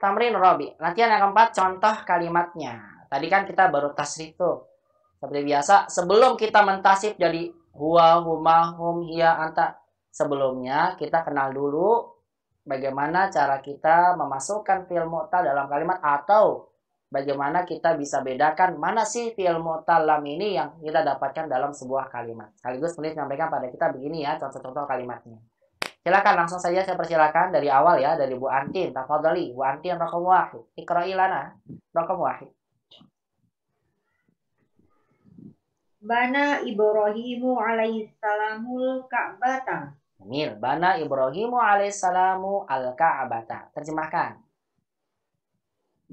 Tamrin Robi. Latihan yang keempat, contoh kalimatnya. Tadi kan kita baru tasrif tuh. Seperti biasa, sebelum kita mentasrif jadi huwa, huma, hum, hiya, anta. Sebelumnya kita kenal dulu bagaimana cara kita memasukkan fi'il mu'tal dalam kalimat, atau bagaimana kita bisa bedakan mana sih fi'il mu'tallam ini yang kita dapatkan dalam sebuah kalimat. Sekaligus penulis menyampaikan pada kita begini ya contoh-contoh kalimatnya. Silakan langsung saja saya persilakan dari awal ya, dari Bu Antin. Tafadhali Bu Antin, raqam 1. Iqra'i lana raqam 1. Bana Ibrahimu alaihissalamul Ka'bata. Jamil. Bana Ibrahimu alaihissalamu al-Ka'bata. Terjemahkan.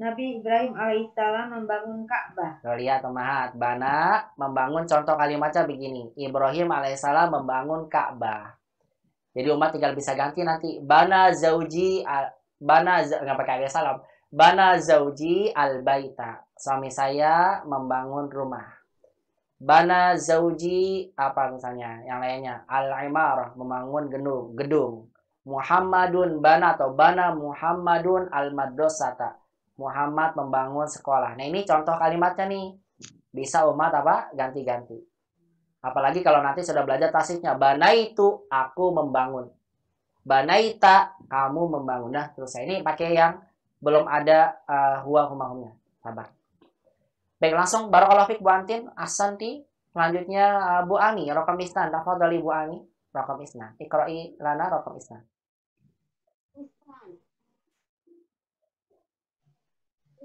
Nabi Ibrahim alaihissalam membangun Ka'bah. Lihat Umahat. Bana membangun, contoh kalimatnya begini. Ibrahim alaihissalam membangun Ka'bah. Jadi umat tinggal bisa ganti nanti. Bana zauji nggak pakai alaihissalam. Bana zauji al-baita. Suami saya membangun rumah. Bana zauji apa misalnya yang lainnya. Al-imarah membangun gedung. Muhammadun bana atau bana Muhammadun al-madrasata. Muhammad membangun sekolah. Nah, ini contoh kalimatnya nih. Bisa umat apa? Ganti-ganti. Apalagi kalau nanti sudah belajar tasrifnya. Banaitu, aku membangun. Banaita, kamu membangun. Nah, terus ini pakai yang belum ada huwa humahumnya. Sabar. Baik, langsung barakallahu fiik Bu Antin, Ahsanti. Selanjutnya Bu Ani, raqam isnan. Tafadhali Bu Ani, raqam isnan. Iqra'i lana raqam isnan.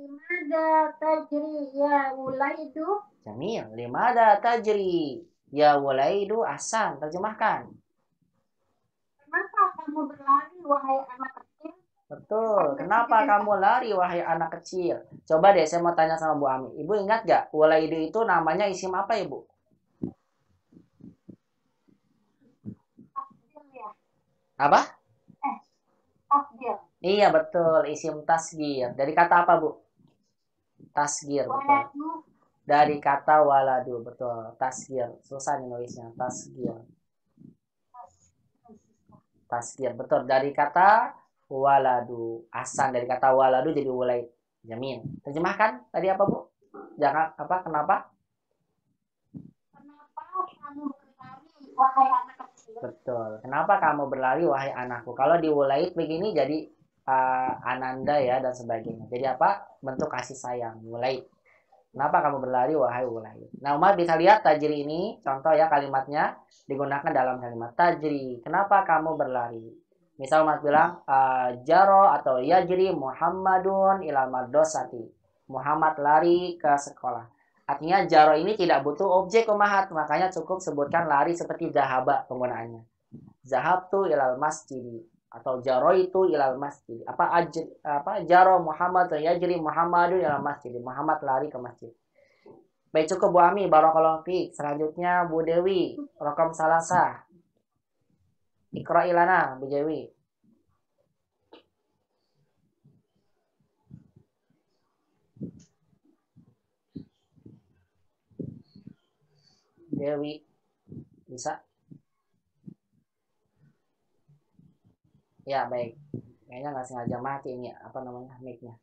Limada tajri ya ulaidu. Jamil. Limada tajri ya walaidu. Ahsan. Terjemahkan. Kenapa kamu berlari wahai anak kecil? Betul. Kenapa kamu lari wahai anak kecil? Coba deh saya mau tanya sama Bu Ami. Ibu ingat gak walaidu itu namanya isim apa Ibu? Tasgir ya. Apa? Tasgir. Iya betul. Isim tasgir. Dari kata apa Bu? Tasgir. Betul. Waladu. Dari kata waladu. Betul. Tasgir. Susah nih nulisnya. Tasgir. Tazkir. Betul. Dari kata waladu. Asan dari kata waladu jadi wulaid. Jamin. Terjemahkan tadi apa, Bu? Jangan apa? Kenapa? Kenapa kamu berlari, wahai anak kecil? Betul. Kenapa kamu berlari wahai anakku? Kalau di wulaid begini jadi ananda ya dan sebagainya. Jadi apa? Bentuk kasih sayang. Wulaid. Kenapa kamu berlari wahai wulaid? Nah, umat bisa lihat tajri ini, contoh ya kalimatnya digunakan dalam kalimat tajri. Kenapa kamu berlari? Misal umat bilang jaro atau yajri Muhammadun ilal madrasati. Muhammad lari ke sekolah. Artinya jaro ini tidak butuh objek umahat, makanya cukup sebutkan lari seperti zahaba penggunaannya. Zahabtu ilal masjid atau jaro itu ilal masjid. Apa jaro Muhammad atau yajri Muhammadun ilal masjid. Muhammad lari ke masjid. Baik, cukup Bu Ami, barakallahu fiik. Selanjutnya Bu Dewi, rokam salasa. Iqra ilana Bu Dewi. Dewi bisa? Ya, baik. Kayaknya nggak sengaja mati ini apa namanya mic-nya.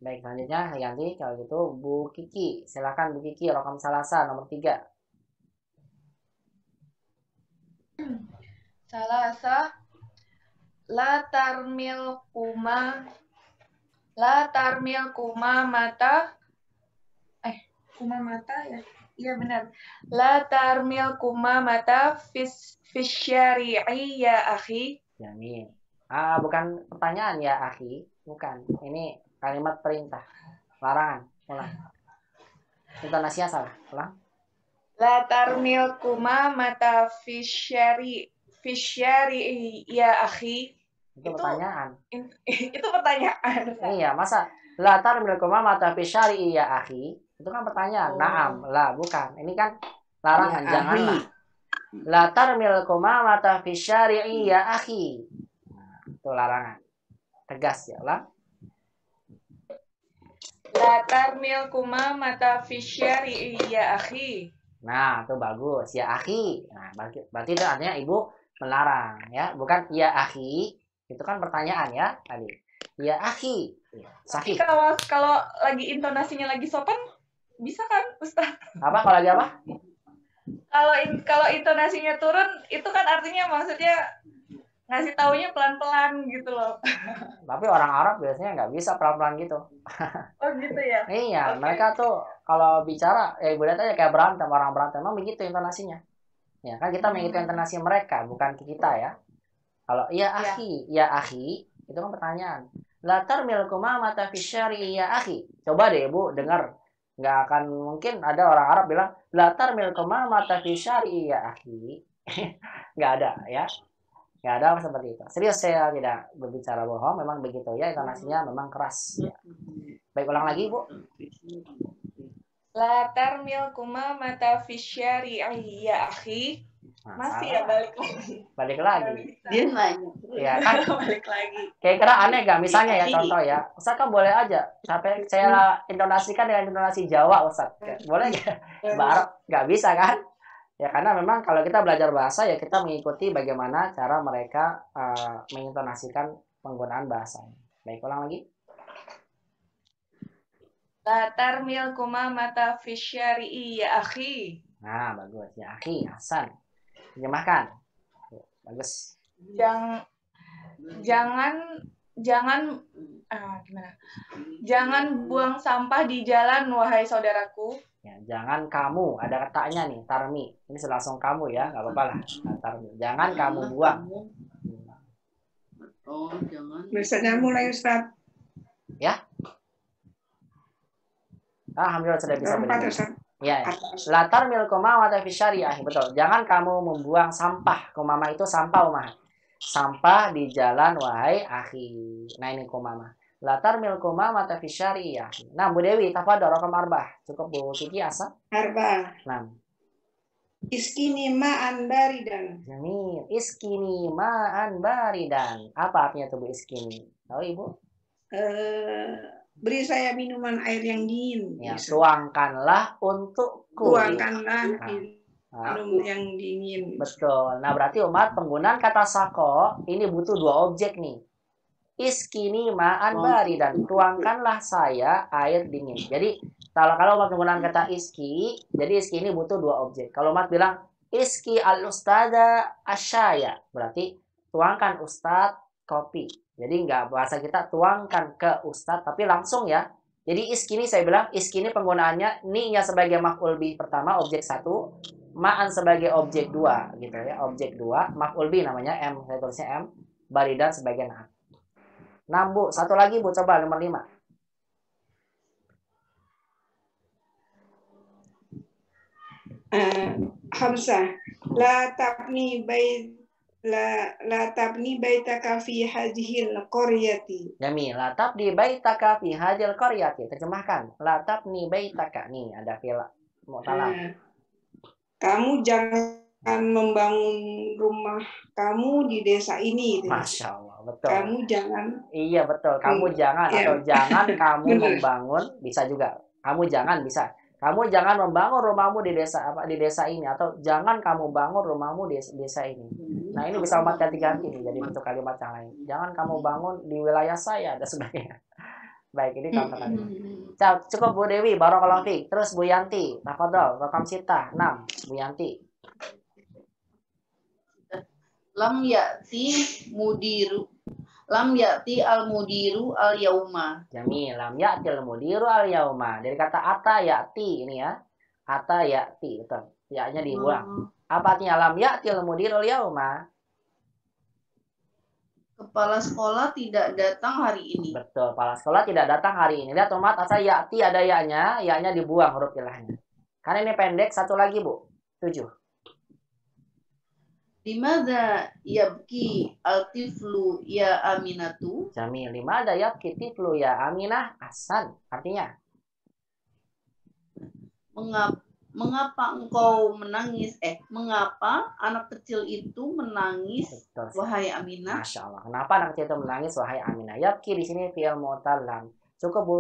Baik, selanjutnya ganti kalau gitu Bu Kiki. Silakan Bu Kiki, rokam salasa nomor 3. Salasa la tarmil kuma mata kuma mata ya. Iya benar. La tarmil kuma mata fisyari'i ya akhi. Jamin. Bukan pertanyaan ya, akhi. Bukan. Ini kalimat perintah. Larangan. Ulang. Intonasinya salah. Ulang. La tarmil kuma mata fisyari'i ya akhi. Itu pertanyaan. Itu pertanyaan. Iya, masa la tarmil kuma mata fisyari'i ya akhi. Itu kan pertanyaan. Naam, la bukan. Ini kan larangan, Ya, janganlah. La tarmil kuma mata fisyari'i ya akhi. Nah, itu larangan. Tegas ya, ulang. La tarmil kuma mata fisyari'i ya akhi. Nah, itu bagus. Ya akhi. Nah, berarti itu artinya ibu melarang ya, bukan ya akhi. Itu kan pertanyaan ya tadi. Ya akhi. Sahih. Kalau lagi intonasinya lagi sopan bisa kan, Ustaz? Apa kalau lagi apa? Kalau intonasinya turun itu kan artinya maksudnya ngasih taunya pelan-pelan gitu loh. Tapi orang Arab biasanya nggak bisa pelan-pelan gitu. Oh gitu ya? Iya, Oke. mereka tuh kalau bicara, ibu lihat aja kayak berantem, orang berantem, emang begitu intonasinya. Ya kan kita mengikuti intonasi mereka, bukan ke kita ya. Kalau ya akhi, itu kan pertanyaan. La tarmil kuma mata fisyari ya akhi. Coba deh ibu dengar, nggak akan mungkin ada orang Arab bilang la tarmil kuma mata fisyari ya akhi. Nggak ada ya. Nggak ada seperti itu. Serius, saya tidak berbicara bohong, memang begitu ya, intonasinya memang keras. Ya. Baik, ulang lagi, Bu. La tarmil kuma mata fisyari ya akhi. Nah, Masih salah. ya balik lagi. Balik lagi. Dia nanya. Ya kan, Balik lagi. kira-kira aneh gak? Misalnya ya, contoh ya. Ustaz kan boleh aja. Sampai saya intonasikan dengan intonasi Jawa, Ustaz. Boleh nggak? Barat nggak bisa kan? Ya karena memang kalau kita belajar bahasa ya kita mengikuti bagaimana cara mereka mengintonasikan penggunaan bahasanya. Baik, ulang lagi. La tarmil kuma mata fisyari ya akhi. Nah, bagus. Ya, akhi, Hasan. Terjemahkan. Bagus. Jangan gimana? Jangan buang sampah di jalan wahai saudaraku. Ya, jangan kamu, ada katanya nih, tarmi. Ini langsung kamu ya, nggak apa-apa lah. Nah, tarmi. Jangan kamu buang. Oh, jangan. Biasanya mulai Ustaz. Ya. Alhamdulillah sudah bisa Empat berdiri. Ustaz. Ya, latar mil komama fi syariah, betul. Jangan kamu membuang sampah. Komama itu sampah, Umah. Sampah di jalan wahai akhi. Nah, ini komama. Latar mil komama fi syariah. Nah, Bu Dewi, tafadhol raqam arbah. Cukup Bu Kiki asa. Arba. 6. Iskini ma'an baridan. Jamil. Iskini ma'an baridan. Apa artinya tuh Bu iskini? Tahu Ibu? Beri saya minuman air yang dingin. Ya, tuangkanlah untukku. Tuangkanlah. Nah, Nah, minum yang dingin. betul. Nah, berarti umat penggunaan kata sako ini butuh dua objek nih. Iskini ma'an baridan. Tuangkanlah saya air dingin. Jadi, kalau umat penggunaan kata iski, jadi iski ini butuh dua objek. Kalau umat bilang iski al-ustada asyaya, berarti tuangkan ustadz kopi. Jadi nggak bahasa kita tuangkan ke ustadz, tapi langsung ya. Jadi iski ini saya bilang, iski ini penggunaannya, ni-nya sebagai maf'ul bih pertama, objek 1, ma'an sebagai objek 2, gitu ya, objek 2, maf'ul bih namanya, M, saya tulisnya M, baridan sebagai naat. Nah, Bu, satu lagi Bu, coba nomor 5. Hamzah, la tabni baitaka fi hadhil qaryati. Jamil, la tabni baitaka fi hadhil qaryati. Terjemahkan, la tabni baitaka. Nih, ada fi'il mu'talab. Kamu jangan membangun rumah kamu di desa ini. Masya Allah, betul. Kamu jangan. Iya, betul. Kamu jangan, atau jangan kamu membangun, bisa juga. Kamu jangan, bisa. Kamu jangan membangun rumahmu di desa ini, atau jangan kamu bangun rumahmu di desa ini. Nah, ini bisa umat ganti-ganti nih, jadi bentuk kalimat yang lain. Jangan kamu bangun di wilayah saya dan sebagainya. Baik, ini contoh kalimat. Cukup Bu Dewi, barakallahu fiik. Terus Bu Yanti, tafadhol, rakam sitah 6, Bu Yanti. Lam ya'ti al-mudiru al-yauma. Jamil, lam ya'til mudiru al-yauma. Dari kata ata ya'ti ini ya. Ata ya'ti, betul. Ya-nya dibuang. Apa artinya lam ya'til mudiru al-yauma? Kepala sekolah tidak datang hari ini. Betul, kepala sekolah tidak datang hari ini. Lihat umat, asal ya'ti ada ya-nya dibuang huruf ilahnya. Karena ini pendek, satu lagi Bu. 7. Dimana yabki al-tiflu ya Aminatu? Jamil, dimana yabki tiflu ya Aminah? Ahsan. Artinya? Mengapa engkau menangis? Mengapa anak kecil itu menangis? Betul. Wahai Aminah. Masya Allah. Kenapa anak kecil itu menangis? Wahai Aminah. Yabki di sini fi'il mu'tallam. Cukup Bu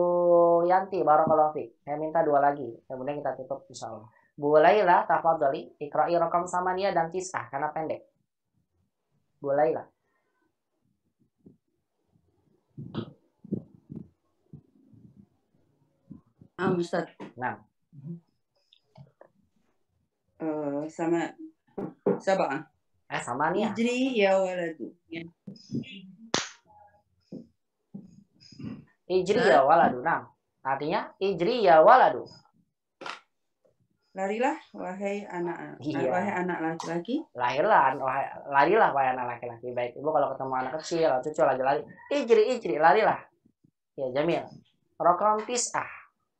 Yanti, barakallahu fiik. Saya minta 2 lagi. Kemudian kita tutup insya Allah. Bu Laila, tafadhali. Iqra'i rakam samania dan tis'ah. Karena pendek. Bu Laila. Ustaz. Nah. Sama sabah. Samania. Ijri ya waladu. Ijri ya waladu. Nah. Artinya ijri ya waladu. Larilah wahai anak, Iya. wahai anak laki-laki. Larilah wahai anak laki-laki. Baik, Ibu kalau ketemu anak kecil atau cucu lagi lari, ijri, larilah. Ya, Jamil. Rakam tis'ah.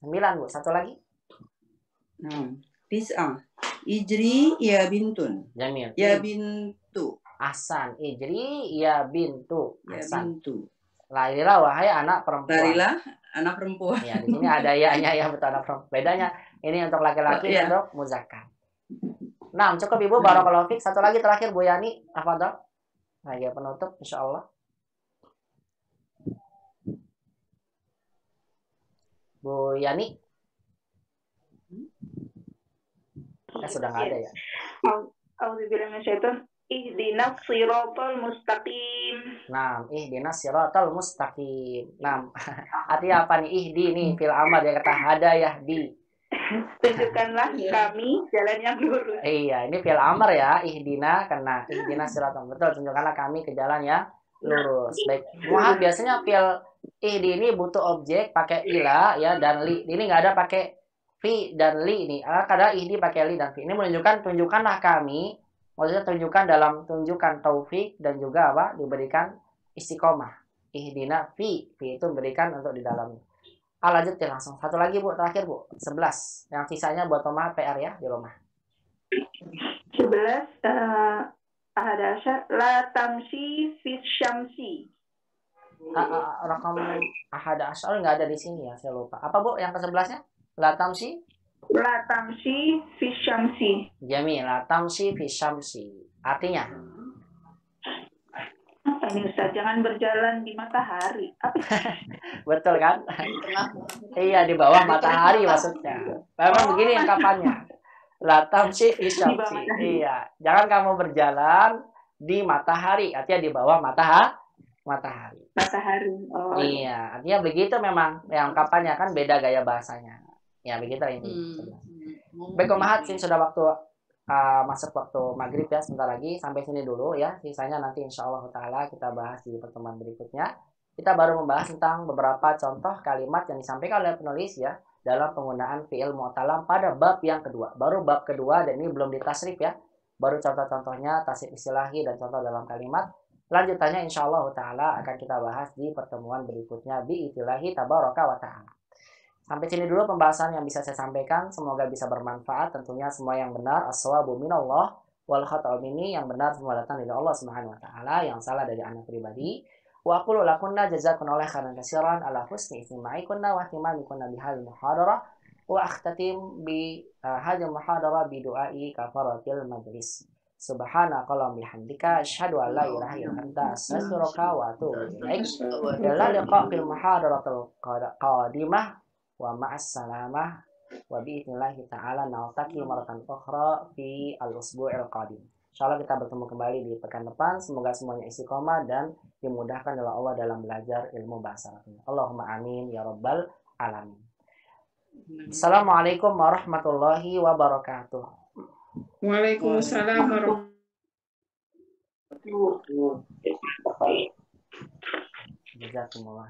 9, Bu. Satu lagi. Tis'ah. Ijri ya bintun. Jamil. Ya bintu. Ahsan. Ijri ya bintu. Ya Ahsan. bintu. Larilah wahai anak perempuan. Larilah anak perempuan. Ya, di sini ada ya-nya ya, betul, anak perempuan. Bedanya ini untuk laki-laki dan untuk muzakkar. Nah, cukup Ibu, barakallahu fiik. Satu lagi terakhir Bu Yani, tafadhol. Lagi penutup insyaallah. Bu Yani. Sudah nggak ada ya. Auzubillahi minasyaitonir ihdinas siratal mustaqim. Nah, ihdinas siratal mustaqim. Nah, artinya apa nih? Ihdi nih fil amr ya, kata hada yahdi. Tunjukkanlah kami jalan yang lurus. Iya, ini fil amr ya, ihdina kena ihdinas siratal. Betul, tunjukkanlah kami ke jalan yang lurus. Baik. Muhad biasanya fil ihdi ini butuh objek pakai ila ya dan li. Ini nggak ada pakai fi dan li ini. Kadang ihdi pakai li dan fi. Ini menunjukkan tunjukkanlah kami. Maksudnya tunjukkan taufik dan juga apa? Diberikan istiqomah. Ihdina fi itu memberikan untuk di dalamnya. Lanjut ya langsung. Satu lagi Bu, terakhir Bu. 11. Yang sisanya buat rumah PR ya di rumah. 11 ada la tamsi fi syamsi. Rakam ahada asyar nggak ada di sini ya, saya lupa. Apa Bu yang ke-11-nya? La tamsi? La tamsi fi syamsi. Jamil, la tamsi fi syamsi. Artinya? Apa ini Ustaz? Jangan berjalan di matahari. Apa? Betul kan? Iya, di bawah matahari maksudnya. Memang begini ungkapannya. La tamshi fi Di bawah syamsi. matahari. Iya, jangan kamu berjalan di matahari, artinya di bawah matahari. Matahari. Oh, Iya, artinya begitu memang. Yang kapannya kan beda gaya bahasanya. Ya begitu ini. Baik, Umahat, sini sudah waktu masuk waktu maghrib ya, sebentar lagi. Sampai sini dulu ya. Sisanya nanti insya Allah Ta'ala kita bahas di pertemuan berikutnya. Kita baru membahas tentang beberapa contoh kalimat yang disampaikan oleh penulis ya dalam penggunaan fi'il mu'talam pada bab yang kedua. Baru bab kedua dan ini belum ditasrif ya. Baru contoh-contohnya tasrif istilahi dan contoh dalam kalimat. Lanjutannya insya Allah Ta'ala akan kita bahas di pertemuan berikutnya bi'itillahi tabaraka wa ta'ala. Sampai sini dulu pembahasan yang bisa saya sampaikan. Semoga bisa bermanfaat. Tentunya semua yang benar as-shawabu minallah wal khata'u minni, yang benar semua datang dari Allah Subhanahu wa taala, yang salah dari anak pribadi. Wa aqulu lakunna jazakumullahu khairan katsiran ala husni istima'ikunna wa ihtimamikunna bihadhihi muhadarah. Wa akhtatim bi hadhihi muhadarah bi du'ai kafaratil majlis. Subhanakallahumma bihamdika asyhadu an la ilaha illa anta astaghfiruka wa atubu ilaik. Ila liqa fil muhadaratil qadimah. Wa ma'assalamah wa bi'idnillahi ta'ala naltaqi maratan ukhra fi al-usbu'il qadim. Insyaallah kita bertemu kembali di pekan depan. Semoga semuanya istiqomah dan dimudahkan oleh Allah dalam belajar ilmu bahasa Arab. Allahumma amin ya rabbal alamin. Assalamualaikum warahmatullahi wabarakatuh. Waalaikumsalam warahmatullahi wabarakatuh. Jazakumullah.